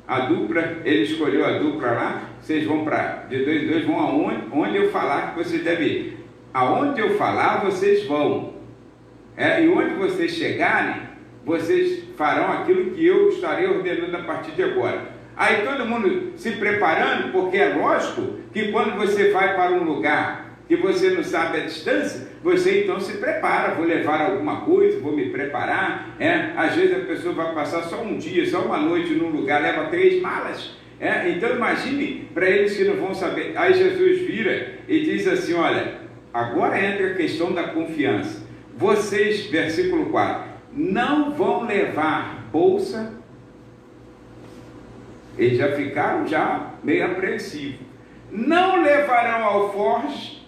a dupla, ele escolheu a dupla lá, vocês vão de 2 em 2, vão aonde eu falar que vocês devem ir. Aonde eu falar, vocês vão. E onde vocês chegarem, vocês farão aquilo que eu estarei ordenando a partir de agora. Aí todo mundo se preparando, porque é lógico que quando você vai para um lugar que você não sabe a distância, você então se prepara, vou levar alguma coisa, vou me preparar. Às vezes a pessoa vai passar só um dia, só uma noite num lugar, leva 3 malas. Então imagine para eles que não vão saber. Aí Jesus vira e diz assim, olha, agora entra a questão da confiança. Vocês, versículo 4, não vão levar bolsa. Eles já ficaram meio apreensivos. Não levarão alforjes,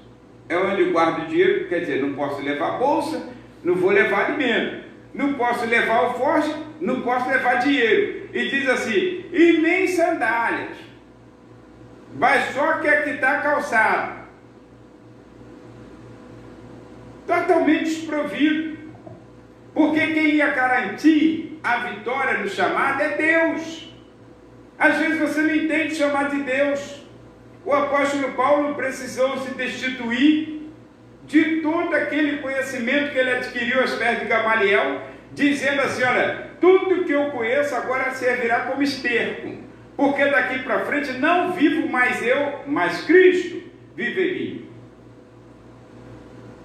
é onde guardo o dinheiro, quer dizer, não posso levar bolsa, não vou levar alimento. Não posso levar alforje, não posso levar dinheiro. E diz assim, e nem sandálias. Vai só que está calçado. Totalmente desprovido. Porque quem ia garantir a vitória no chamado é Deus. Às vezes você não entende o chamado de Deus. O apóstolo Paulo precisou se destituir de todo aquele conhecimento que ele adquiriu aos pés de Gamaliel, dizendo assim, olha, tudo que eu conheço agora servirá como esterco, porque daqui para frente não vivo mais eu, mas Cristo vive em mim.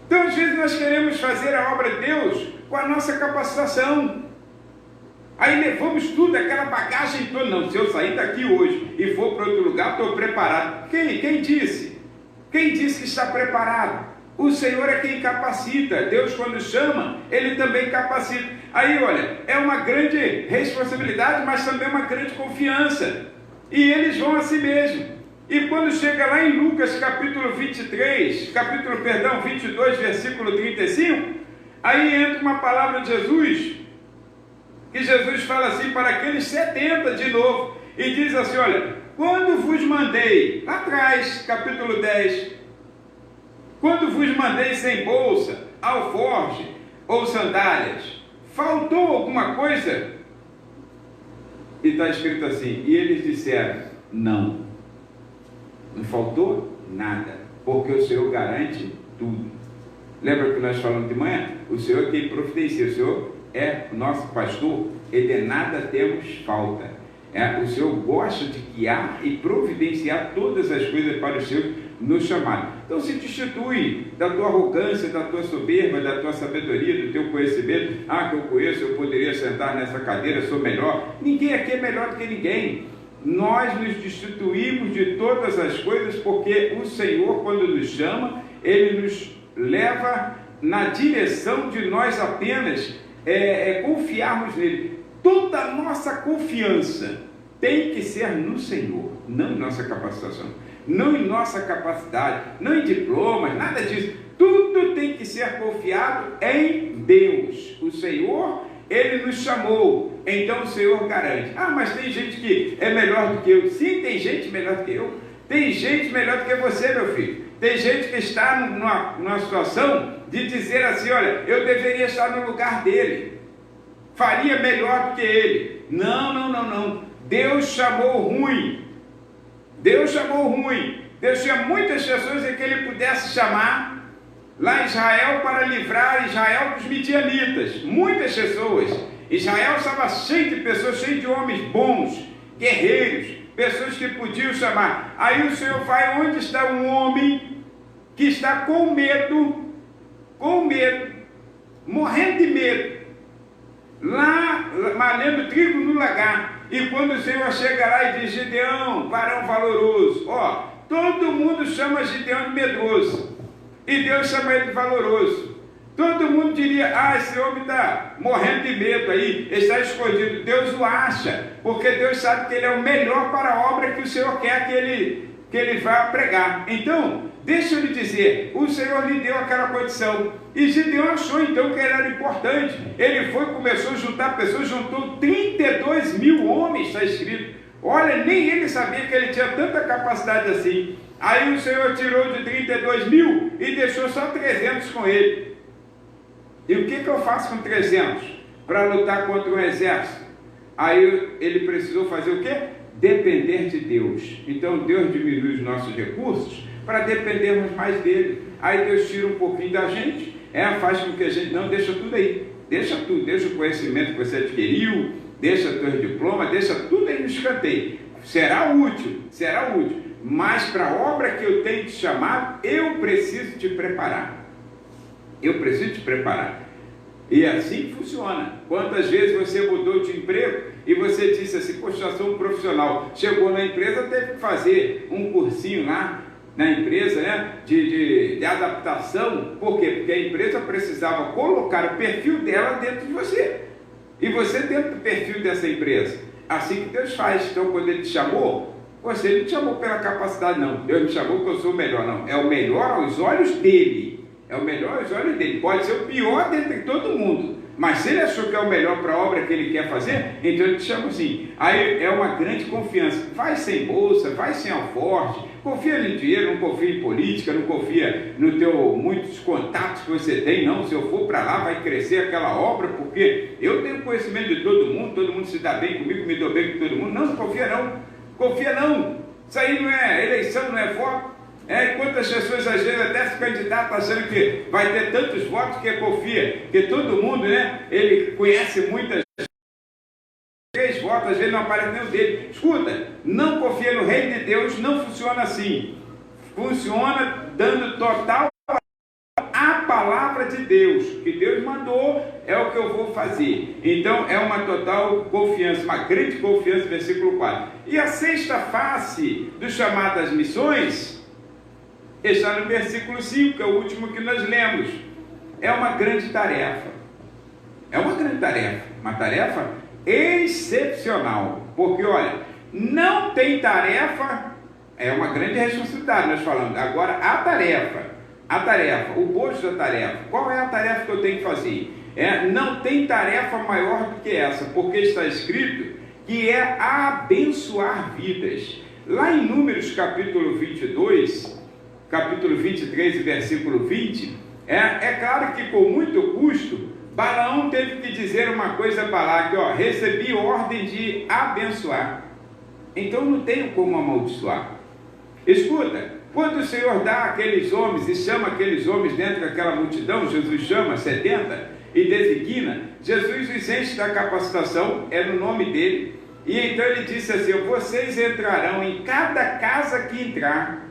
Então às vezes nós queremos fazer a obra de Deus com a nossa capacitação, Aí levamos tudo, aquela bagagem toda. Não, se eu sair daqui hoje e for para outro lugar, estou preparado. Quem disse? Quem disse que está preparado? O Senhor é quem capacita. Deus, quando chama, Ele também capacita. Aí, olha, é uma grande responsabilidade, mas também uma grande confiança. E eles vão a si mesmo. E quando chega lá em Lucas capítulo 22, versículo 35, aí entra uma palavra de Jesus, que Jesus fala assim para aqueles 70 de novo, e diz assim, olha, quando vos mandei, lá atrás, capítulo 10, quando vos mandei sem bolsa, alforje ou sandálias, faltou alguma coisa? E está escrito assim, e eles disseram, não faltou nada, porque o Senhor garante tudo. Lembra que nós falamos de manhã? O Senhor é quem providencia, o Senhor é o nosso pastor, e de nada temos falta. O Senhor gosta de guiar e providenciar todas as coisas para os seus no chamado. Então se destitui da tua arrogância, da tua soberba, da tua sabedoria, do teu conhecimento. Que eu conheço, eu poderia sentar nessa cadeira, sou melhor. Ninguém aqui é melhor do que ninguém. Nós nos destituímos de todas as coisas, porque o Senhor, quando nos chama, Ele nos leva na direção de nós apenas confiarmos nele. Toda a nossa confiança tem que ser no Senhor, não em nossa capacitação, não em nossa capacidade, não em diplomas, nada disso. Tudo tem que ser confiado em Deus. O Senhor, Ele nos chamou, então o Senhor garante. Mas tem gente que é melhor do que eu. Sim, tem gente melhor do que eu. Tem gente melhor do que você, meu filho. Tem gente que está numa situação de dizer assim, olha, eu deveria estar no lugar dele. Faria melhor do que ele. Não. Deus chamou ruim. Deus tinha muitas pessoas em que Ele pudesse chamar lá em Israel para livrar Israel dos midianitas. Muitas pessoas. Israel estava cheio de pessoas, cheio de homens bons, guerreiros, pessoas que podiam chamar. Aí o Senhor vai onde está um homem que está com medo, morrendo de medo, lá malhando trigo no lagar. E quando o Senhor chega lá e diz, Gideão, varão valoroso, todo mundo chama Gideão de medroso, e Deus chama ele de valoroso. Todo mundo diria, esse homem está morrendo de medo aí, está escondido. Deus o acha, porque Deus sabe que ele é o melhor para a obra que o Senhor quer que ele vá pregar. Então, deixa eu lhe dizer, o Senhor lhe deu aquela condição, e Gideão achou então que ele era importante. Ele começou a juntar pessoas, juntou 32 mil homens, está escrito. Olha, nem ele sabia que ele tinha tanta capacidade assim. Aí o Senhor tirou de 32 mil e deixou só 300 com ele. E o que eu faço com 300 para lutar contra um exército? Aí ele precisou fazer o quê? Depender de Deus. Então Deus diminui os nossos recursos para dependermos mais dele. Aí Deus tira um pouquinho da gente, faz com que a gente, não, deixa tudo aí, deixa tudo, deixa o conhecimento que você adquiriu, deixa teus diplomas, deixa tudo aí no escanteio. Será útil, mas para a obra que eu tenho te chamado, eu preciso te preparar. E assim funciona. Quantas vezes você mudou de emprego e você disse assim, poxa, eu sou um profissional, chegou na empresa, teve que fazer um cursinho lá na empresa, de adaptação. Por quê? Porque a empresa precisava colocar o perfil dela dentro de você, e você dentro do perfil dessa empresa. Assim que Deus faz. Então quando Ele te chamou, você não te chamou pela capacidade, não. Deus me chamou porque eu sou o melhor, não. É o melhor aos olhos dele. Pode ser o pior dentre todo mundo, mas se Ele achou que é o melhor para a obra que Ele quer fazer, então Ele te chama assim. Aí é uma grande confiança. Vai sem bolsa, vai sem alforje, confia no dinheiro, não confia em política, não confia no teu muitos contatos que você tem, não. Se eu for para lá, vai crescer aquela obra, porque eu tenho conhecimento de todo mundo se dá bem comigo, me dou bem com todo mundo. Não confia não. Isso aí não é eleição, não é voto. Quantas pessoas às vezes até se candidatam achando que vai ter tantos votos que confia, que todo mundo, ele conhece muitas 3 votos, às vezes não aparece nem o dele. Escuta, não confia no reino de Deus, não funciona assim. Funciona dando total a palavra de Deus, o que Deus mandou é o que eu vou fazer. Então é uma total confiança, uma grande confiança, versículo 4. E a sexta face do chamado às missões está no versículo 5, que é o último que nós lemos. É uma grande tarefa. É uma grande tarefa, uma tarefa excepcional, porque olha, não tem tarefa, é uma grande responsabilidade, nós falamos. Agora a tarefa, o bojo da tarefa, qual é a tarefa que eu tenho que fazer? Não tem tarefa maior do que essa, porque está escrito que é abençoar vidas. Lá em Números capítulo 22, capítulo 23 e versículo 20, é claro que com muito custo, Balaão teve que dizer uma coisa a Balaque, recebi ordem de abençoar, então não tenho como amaldiçoar. Escuta, quando o Senhor dá aqueles homens e chama aqueles homens dentro daquela multidão, Jesus chama 70 e designa, Jesus os enche da capacitação, é no nome dele, e então ele disse assim, vocês entrarão em cada casa que entrar.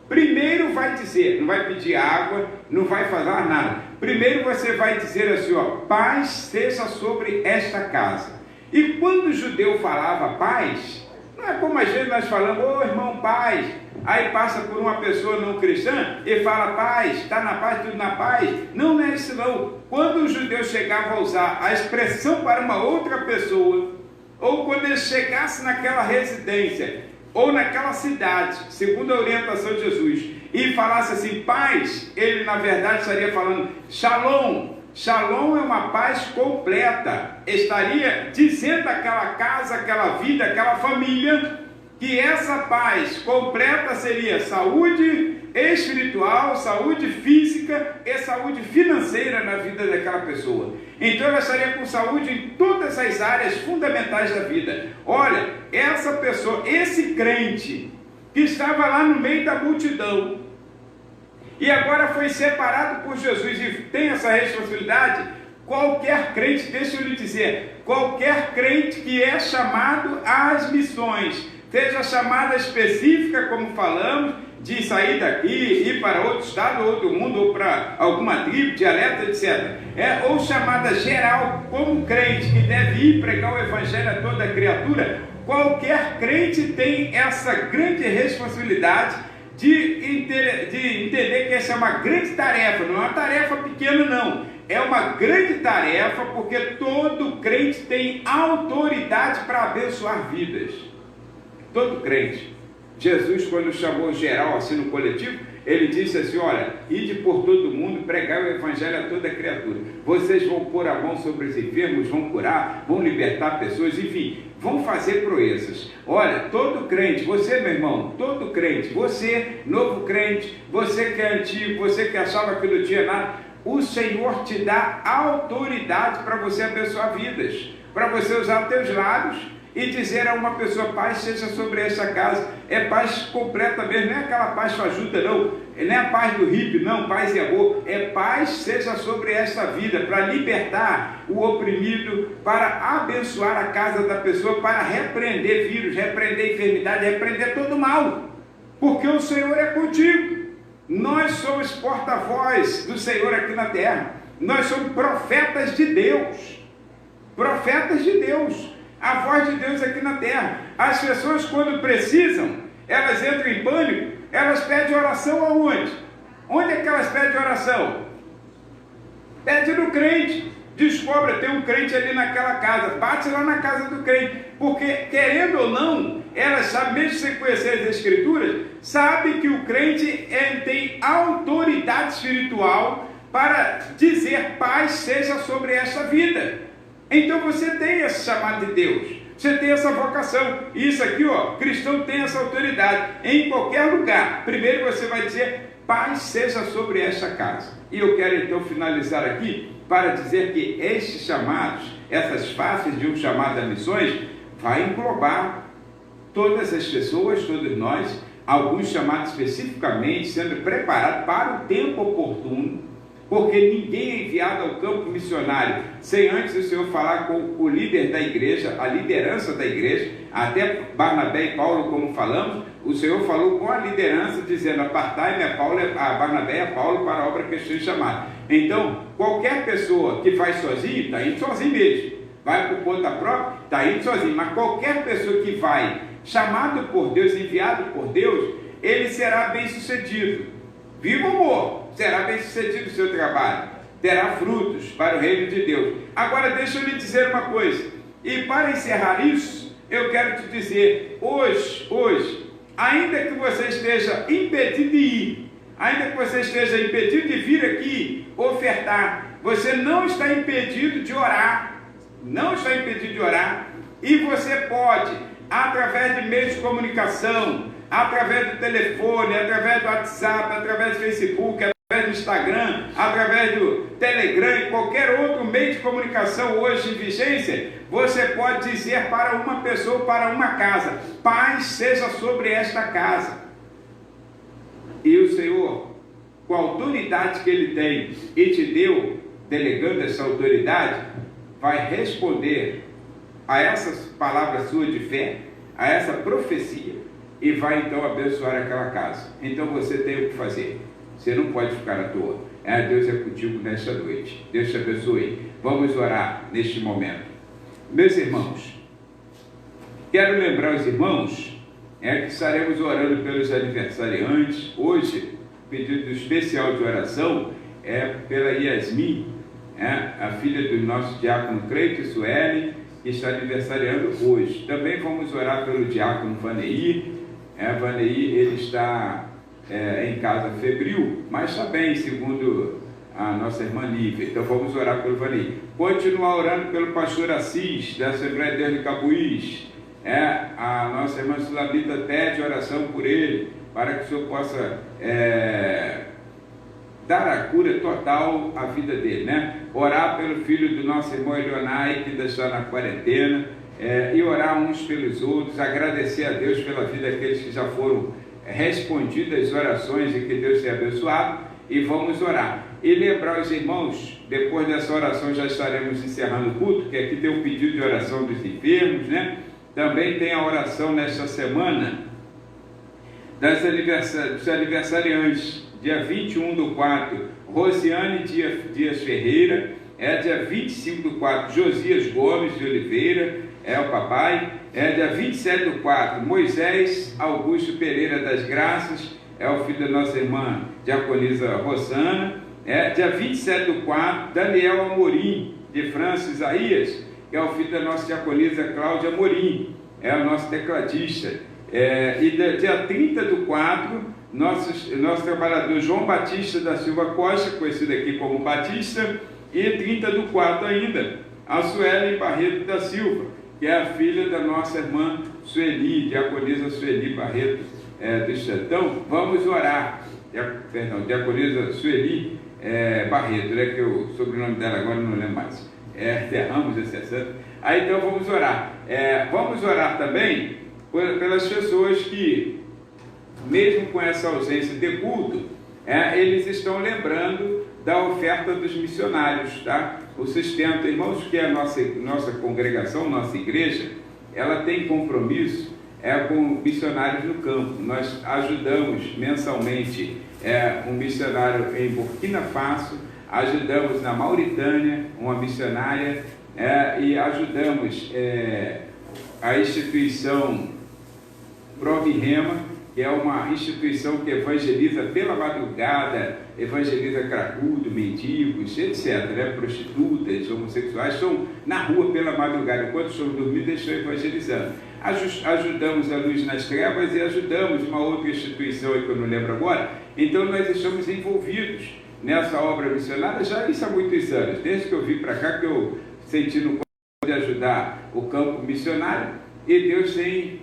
Primeiro vai dizer, não vai pedir água, não vai falar nada. Primeiro você vai dizer assim, paz seja sobre esta casa. E quando o judeu falava paz, não é como a gente nós falamos, irmão, paz. Aí passa por uma pessoa não cristã e fala paz, está na paz, tudo na paz. Não é isso não. Quando o judeu chegava a usar a expressão para uma outra pessoa, ou quando ele chegasse naquela residência, ou naquela cidade, segundo a orientação de Jesus, e falasse assim, paz, ele na verdade estaria falando shalom. Shalom é uma paz completa. Estaria dizendo àquela casa, àquela vida, àquela família, que essa paz completa seria saúde espiritual, saúde física e saúde financeira na vida daquela pessoa. Então ela estaria com saúde em todas as áreas fundamentais da vida. Olha, essa pessoa, esse crente que estava lá no meio da multidão e agora foi separado por Jesus e tem essa responsabilidade, qualquer crente, deixa eu lhe dizer, qualquer crente que é chamado às missões, seja chamada específica, como falamos, de sair daqui, ir para outro estado, outro mundo, ou para alguma tribo, dialeto, etc. Ou chamada geral, como crente que deve ir pregar o evangelho a toda criatura, qualquer crente tem essa grande responsabilidade de entender que essa é uma grande tarefa, não é uma tarefa pequena não, é uma grande tarefa, porque todo crente tem autoridade para abençoar vidas. Todo crente. Jesus, quando chamou geral assim no coletivo, ele disse assim, olha, ide por todo mundo, pregar o evangelho a toda criatura. Vocês vão pôr a mão sobre os enfermos, vão curar, vão libertar pessoas, enfim, vão fazer proezas. Olha, todo crente, você meu irmão, todo crente, você novo crente, você que é antigo, você que achava que não tinha nada, o Senhor te dá autoridade para você abençoar vidas, para você usar teus lábios e dizer a uma pessoa, paz seja sobre essa casa. É paz completa mesmo, não é aquela paz fajuta não, não é a paz do hippie não, paz e amor, é paz seja sobre esta vida, para libertar o oprimido, para abençoar a casa da pessoa, para repreender vírus, repreender enfermidade, repreender todo mal, porque o Senhor é contigo. Nós somos porta-voz do Senhor aqui na terra, nós somos profetas de Deus, profetas de Deus, a voz de Deus aqui na terra. As pessoas, quando precisam, elas entram em pânico, elas pedem oração aonde? Onde é que elas pedem oração? Pede no crente. Descobre, tem um crente ali naquela casa, bate lá na casa do crente, porque querendo ou não, elas sabem, mesmo sem conhecer as escrituras, sabe que o crente ele tem autoridade espiritual para dizer paz seja sobre esta vida. Então você tem esse chamado de Deus, você tem essa vocação, e isso aqui, cristão tem essa autoridade, em qualquer lugar. Primeiro você vai dizer, paz seja sobre esta casa. E eu quero então finalizar aqui, para dizer que estes chamados, essas faces de um chamado a missões, vai englobar todas as pessoas, todos nós, alguns chamados especificamente, sendo preparados para o tempo oportuno, porque ninguém é enviado ao campo missionário sem antes o Senhor falar com o líder da igreja, a liderança da igreja, até Barnabé e Paulo, como falamos, o Senhor falou com a liderança, dizendo: apartai-me a Barnabé e a Paulo para a obra que estou chamado. Então, qualquer pessoa que faz sozinho, está indo sozinho mesmo. Vai por conta própria, está indo sozinho. Mas qualquer pessoa que vai, chamado por Deus, enviado por Deus, ele será bem sucedido. Vivo ou morto, será bem sucedido o seu trabalho. Terá frutos para o reino de Deus. Agora, deixa eu lhe dizer uma coisa. E para encerrar isso, eu quero te dizer, hoje, ainda que você esteja impedido de ir, ainda que você esteja impedido de vir aqui ofertar, você não está impedido de orar, não está impedido de orar, e você pode, através de meios de comunicação, através do telefone, através do WhatsApp, através do Facebook, através do Instagram, através do Telegram e qualquer outro meio de comunicação hoje em vigência, você pode dizer para uma pessoa, para uma casa: paz seja sobre esta casa. E o Senhor, com a autoridade que Ele tem e te deu, delegando essa autoridade, vai responder a essas palavras suas de fé, a essa profecia, e vai então abençoar aquela casa. Então você tem o que fazer. Você não pode ficar à toa. Deus é contigo nesta noite. Deus te abençoe. Vamos orar neste momento. Meus irmãos, quero lembrar os irmãos que estaremos orando pelos aniversariantes. Hoje, pedido especial de oração é pela Yasmin, a filha do nosso diácono Cleito Sueli, que está aniversariando hoje. Também vamos orar pelo diácono Vaneir. Vaneir, ele está em casa febril, mas está bem, segundo a nossa irmã Lívia. Então vamos orar pelo Vaneir. Continuar orando pelo pastor Assis, da Assembleia de Deus de Cabuís. A nossa irmã Sulamita pede oração por ele, para que o Senhor possa dar a cura total à vida dele, Orar pelo filho do nosso irmão Elionai, que ainda está na quarentena, e orar uns pelos outros, agradecer a Deus pela vida daqueles que já foram respondidas as orações e que Deus tenha abençoado, e vamos orar. E lembrar os irmãos, depois dessa oração já estaremos encerrando o culto, que aqui tem o pedido de oração dos enfermos, Também tem a oração nesta semana dos aniversariantes, dia 21/4, Rosiane Dias Ferreira, dia 25/4, Josias Gomes de Oliveira, o papai, dia 27/4, Moisés Augusto Pereira das Graças, o filho da nossa irmã Diaconisa Rosana, dia 27/4, Daniel Amorim de França Isaías, que é o filho da nossa diaconisa Cláudia Amorim, o nosso tecladista, e dia 30/4, nosso trabalhador João Batista da Silva Costa, conhecido aqui como Batista, e 30/4 ainda, a Sueli Barreto da Silva, que é a filha da nossa irmã Sueli, diaconisa Sueli Barreto do Estantão. Vamos orar, diaconisa Sueli Barreto, que o sobrenome dela agora não lembro mais, Ramos esse santo. Aí então vamos orar, vamos orar também pelas pessoas que, mesmo com essa ausência de culto, eles estão lembrando da oferta dos missionários, O sustento, irmãos, que a nossa congregação, nossa igreja, ela tem compromisso com missionários no campo. Nós ajudamos mensalmente um missionário em Burkina Faso, ajudamos na Mauritânia uma missionária, e ajudamos a instituição Provirrema, que é uma instituição que evangeliza pela madrugada, evangeliza cracudo, mendigos, etc. Prostitutas, homossexuais, estão na rua pela madrugada, enquanto estão dormindo, eles estão evangelizando. Ajudamos a Luz nas Trevas e ajudamos uma outra instituição que eu não lembro agora. Então nós estamos envolvidos nessa obra missionária já isso há muitos anos, desde que eu vim para cá, que eu senti no coração de ajudar o campo missionário, e Deus tem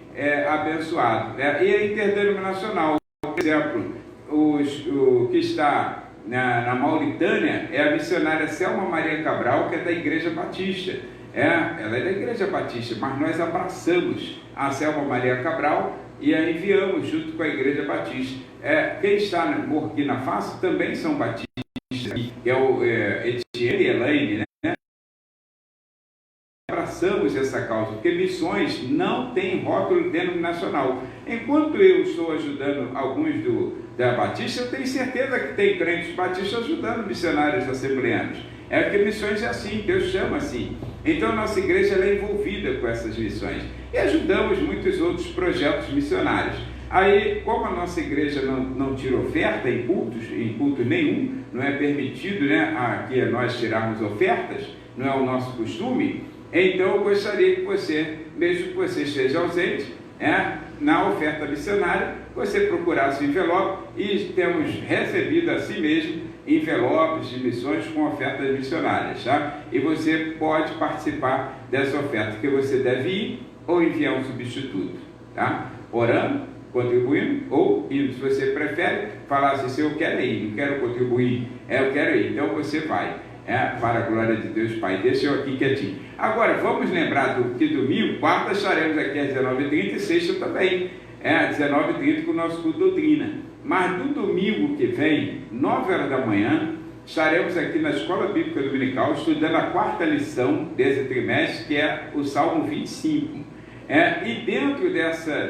abençoado. E a interdenominacional, por exemplo, o que está na Mauritânia é a missionária Selma Maria Cabral, que é da Igreja Batista. Ela é da Igreja Batista, mas nós abraçamos a Selma Maria Cabral e a enviamos junto com a Igreja Batista. Quem está na Burkina Faso também são batistas, que é o Etienne e Elaine, Abraçamos essa causa, porque missões não tem rótulo denominacional. Enquanto eu estou ajudando alguns da Batista, eu tenho certeza que tem crentes batistas ajudando missionários assembleanos. É que missões é assim, Deus chama assim. Então a nossa igreja ela é envolvida com essas missões. E ajudamos muitos outros projetos missionários. Aí, como a nossa igreja não tira oferta em culto nenhum, não é permitido, né, que nós tirarmos ofertas, não é o nosso costume, então eu gostaria que você, mesmo que você esteja ausente, na oferta missionária, você procurasse o envelope, e temos recebido assim mesmo envelopes de missões com ofertas missionárias, tá? E você pode participar dessa oferta, que você deve ir ou enviar um substituto, tá? Orando, contribuindo, ou indo, se você prefere, falar assim, se eu quero ir, não quero contribuir, eu quero ir, então você vai, para a glória de Deus Pai. Deixa eu aqui quietinho. Agora, vamos lembrar que domingo, quarta, estaremos aqui às 19h30 e sexta também, às 19h30 com o nosso culto doutrina. Mas no domingo que vem, 9 horas da manhã, estaremos aqui na Escola Bíblica Dominical, estudando a quarta lição desse trimestre, que é o Salmo 25. E dentro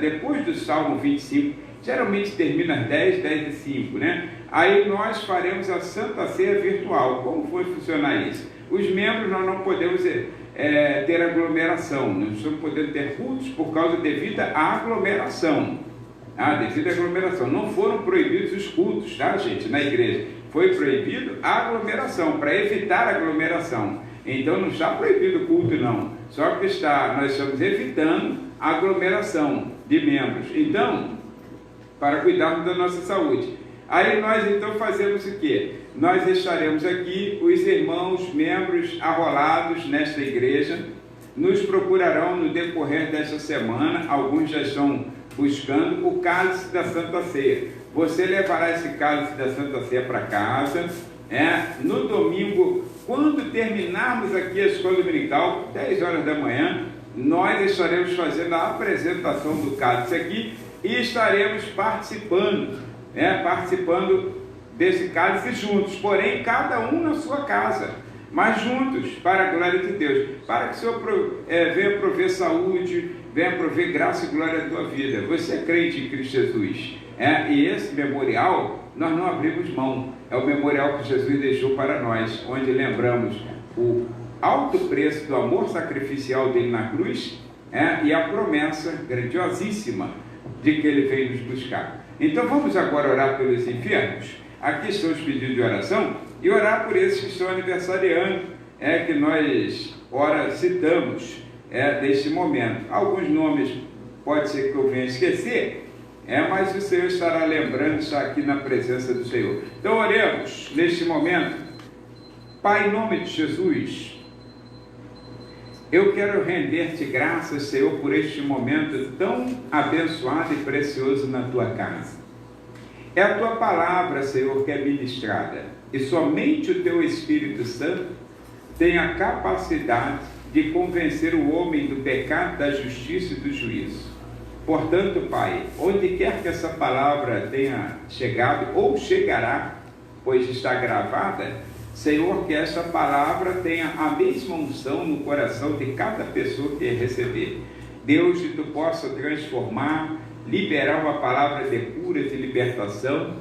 depois do Salmo 25, geralmente termina às 10h05, né? Aí nós faremos a Santa Ceia virtual. Como foi funcionar isso? Os membros nós não podemos ter aglomeração, não estamos podendo ter cultos por causa devido à aglomeração. Devido à aglomeração. Não foram proibidos os cultos, tá, gente, na igreja. Foi proibido a aglomeração, para evitar a aglomeração. Então não está proibido o culto, não. Só que nós estamos evitando a aglomeração de membros. Então, para cuidarmos da nossa saúde. Aí nós então fazemos o quê? Nós estaremos aqui, os irmãos, membros arrolados nesta igreja, nos procurarão no decorrer desta semana, alguns já estão buscando o cálice da Santa Ceia. Você levará esse cálice da Santa Ceia para casa, no domingo, quando terminarmos aqui a escola dominical, 10 horas da manhã, nós estaremos fazendo a apresentação do cálice aqui e estaremos participando desse cálice juntos, porém cada um na sua casa, mas juntos, para a glória de Deus, para que o Senhor venha prover saúde, venha prover graça e glória à tua vida. Você é crente em Cristo Jesus, e esse memorial nós não abrimos mão, é o memorial que Jesus deixou para nós, onde lembramos o alto preço do amor sacrificial dele na cruz, e a promessa grandiosíssima de que ele veio nos buscar. Então vamos agora orar pelos enfermos. Aqui estão os pedidos de oração, e orar por esses que estão aniversariando, que nós citamos deste momento. Alguns nomes pode ser que eu venha esquecer, mas o Senhor estará lembrando, está aqui na presença do Senhor. Então oremos neste momento. Pai, em nome de Jesus, eu quero render-te graças, Senhor, por este momento tão abençoado e precioso na tua casa. É a tua palavra, Senhor, que é ministrada, e somente o teu Espírito Santo tem a capacidade de convencer o homem do pecado, da justiça e do juízo. Portanto, Pai, onde quer que essa palavra tenha chegado ou chegará, pois está gravada, Senhor, que essa palavra tenha a mesma unção no coração de cada pessoa que receber. Deus, que tu possa transformar, liberar uma palavra de cura, de libertação,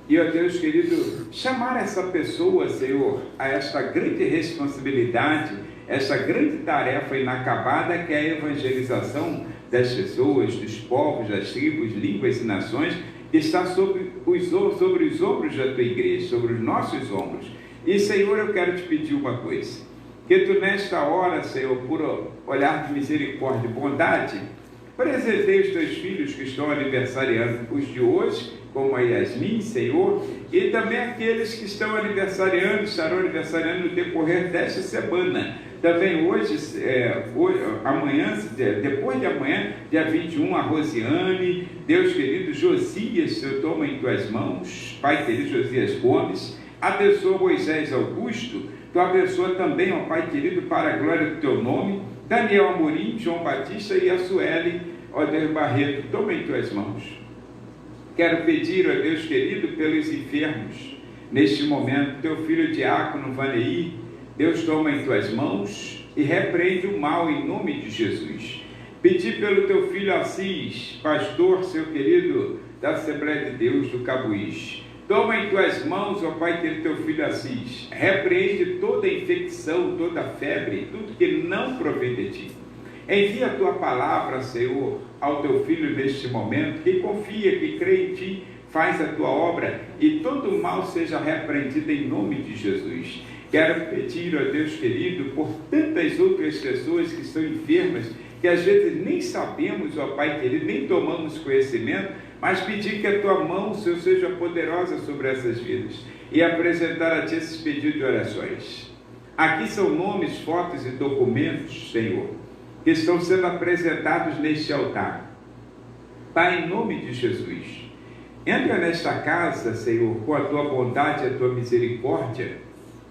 e, ó Deus querido, chamar essa pessoa, Senhor, a esta grande responsabilidade, essa grande tarefa inacabada que é a evangelização das pessoas, dos povos, das tribos, línguas e nações, que está sobre os ombros da tua igreja, sobre os nossos ombros. E, Senhor, eu quero te pedir uma coisa, que tu nesta hora, Senhor, por olhar de misericórdia e bondade, presenteie os teus filhos que estão aniversariando, os de hoje, como a Yasmin, Senhor, e também aqueles que estão aniversariando, estarão aniversariando no decorrer desta semana. Também hoje, amanhã, depois de amanhã, dia 21, a Rosiane, Deus querido, Josias, eu tomo em tuas mãos, Pai querido, Josias Gomes, abençoa Moisés Augusto, tu abençoa também, ó Pai querido, para a glória do teu nome, Daniel Amorim, João Batista e a Sueli, ó Deus Barreto, toma em tuas mãos. Quero pedir, ó Deus querido, pelos enfermos, neste momento, teu filho diácono Vaneir, Deus toma em tuas mãos e repreende o mal em nome de Jesus. Pedir pelo teu filho Assis, pastor, seu querido, da Assembleia de Deus do Cabuís. Toma em tuas mãos, ó Pai, teu filho Assis. Repreende toda infecção, toda febre, tudo que não provém de ti. Envia a tua palavra, Senhor, ao teu filho neste momento, que confia, que crê em ti, faz a tua obra e todo mal seja repreendido em nome de Jesus. Quero pedir, ó Deus querido, por tantas outras pessoas que estão enfermas, que às vezes nem sabemos, ó Pai querido, nem tomamos conhecimento, mas pedir que a tua mão, Senhor, seja poderosa sobre essas vidas e apresentar a ti esses pedidos de orações. Aqui são nomes, fotos e documentos, Senhor, que estão sendo apresentados neste altar. Pai, em nome de Jesus, entra nesta casa, Senhor, com a tua bondade e a tua misericórdia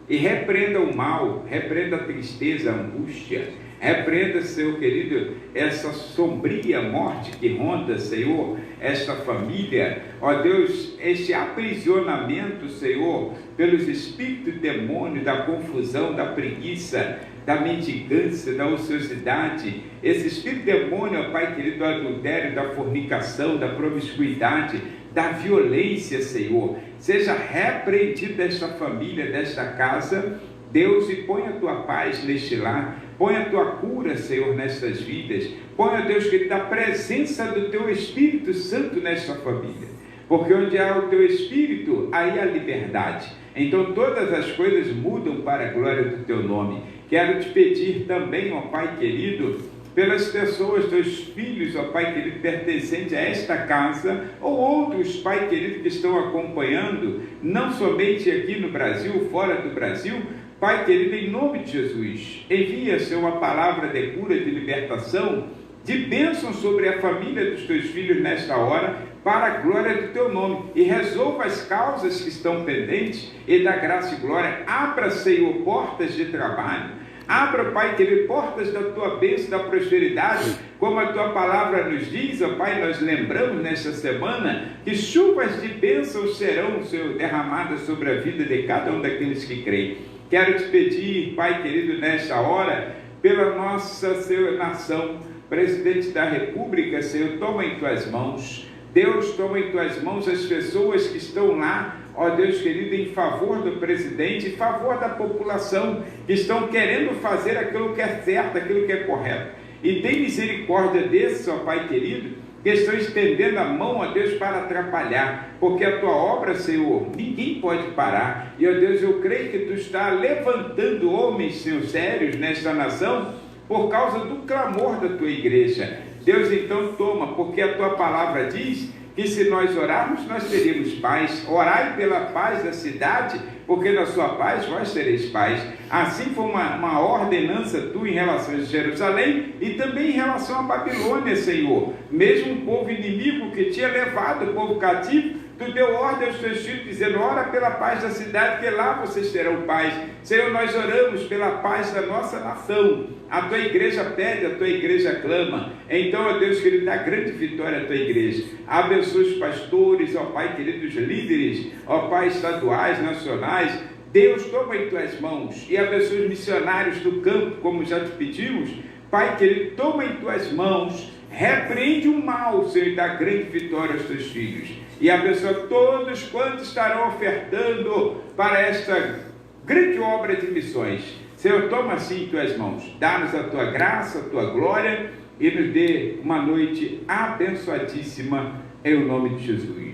e repreenda o mal, repreenda a tristeza, a angústia, repreenda, Senhor querido, essa sombria morte que ronda, Senhor, esta família, ó Deus, este aprisionamento, Senhor, pelos espíritos demônios da confusão, da preguiça, da mendigância, da ociosidade, esse espírito demônio, ó Pai querido, do adultério, da fornicação, da promiscuidade, da violência, Senhor, seja repreendido desta família, desta casa, Deus, e põe a tua paz neste lar, põe a tua cura, Senhor, nestas vidas, põe, ó Deus querido, a presença do teu Espírito Santo nesta família, porque onde há o teu Espírito, aí há liberdade. Então todas as coisas mudam para a glória do teu nome. Quero te pedir também, ó Pai querido, pelas pessoas, teus filhos, ó Pai querido, pertencentes a esta casa, ou outros, Pai querido, que estão acompanhando, não somente aqui no Brasil, fora do Brasil. Pai querido, em nome de Jesus, envia, Senhor, uma palavra de cura, de libertação, de bênção sobre a família dos teus filhos nesta hora, para a glória do teu nome, e resolva as causas que estão pendentes, e dá graça e glória. Abra, Senhor, portas de trabalho, abra, Pai querido, portas da tua bênção, da prosperidade, como a tua palavra nos diz, ó Pai. Nós lembramos nesta semana que chuvas de bênção serão, Senhor, derramadas sobre a vida de cada um daqueles que creem. Quero te pedir, Pai querido, nesta hora, pela nossa, Senhor, nação, presidente da República, Senhor, toma em tuas mãos. Deus, toma em tuas mãos as pessoas que estão lá, ó Deus querido, em favor do presidente, em favor da população, que estão querendo fazer aquilo que é certo, aquilo que é correto. E tem misericórdia desses, ó Pai querido, que estão estendendo a mão, ó Deus, para atrapalhar, porque a tua obra, Senhor, ninguém pode parar. E, ó Deus, eu creio que tu está levantando homens, Senhor, sérios nesta nação, por causa do clamor da tua igreja. Deus, então toma, porque a tua palavra diz que se nós orarmos, nós teremos paz. Orai pela paz da cidade, porque na sua paz vós tereis paz. Assim foi uma ordenança tua em relação a Jerusalém e também em relação a Babilônia, Senhor. Mesmo um povo inimigo que tinha levado o povo cativo, tu deu ordem aos teus filhos, dizendo: ora pela paz da cidade, que lá vocês terão paz. Senhor, nós oramos pela paz da nossa nação. A tua igreja pede, a tua igreja clama. Então, ó Deus querido, dá grande vitória à tua igreja. Abençoa os pastores, ó Pai querido, os líderes, ó Pai, estaduais, nacionais. Deus, toma em tuas mãos e abençoa os missionários do campo, como já te pedimos. Pai querido, toma em tuas mãos, repreende o mal, Senhor, e dá grande vitória aos teus filhos. E abençoa todos quantos estarão ofertando para esta grande obra de missões. Senhor, toma assim em tuas mãos, dá-nos a tua graça, a tua glória, e nos dê uma noite abençoadíssima, em o nome de Jesus.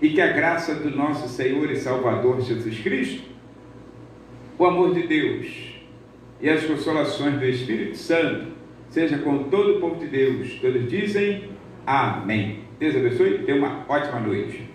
E que a graça do nosso Senhor e Salvador Jesus Cristo, o amor de Deus e as consolações do Espírito Santo seja com todo o povo de Deus. Todos dizem amém. Deus abençoe e tenha uma ótima noite.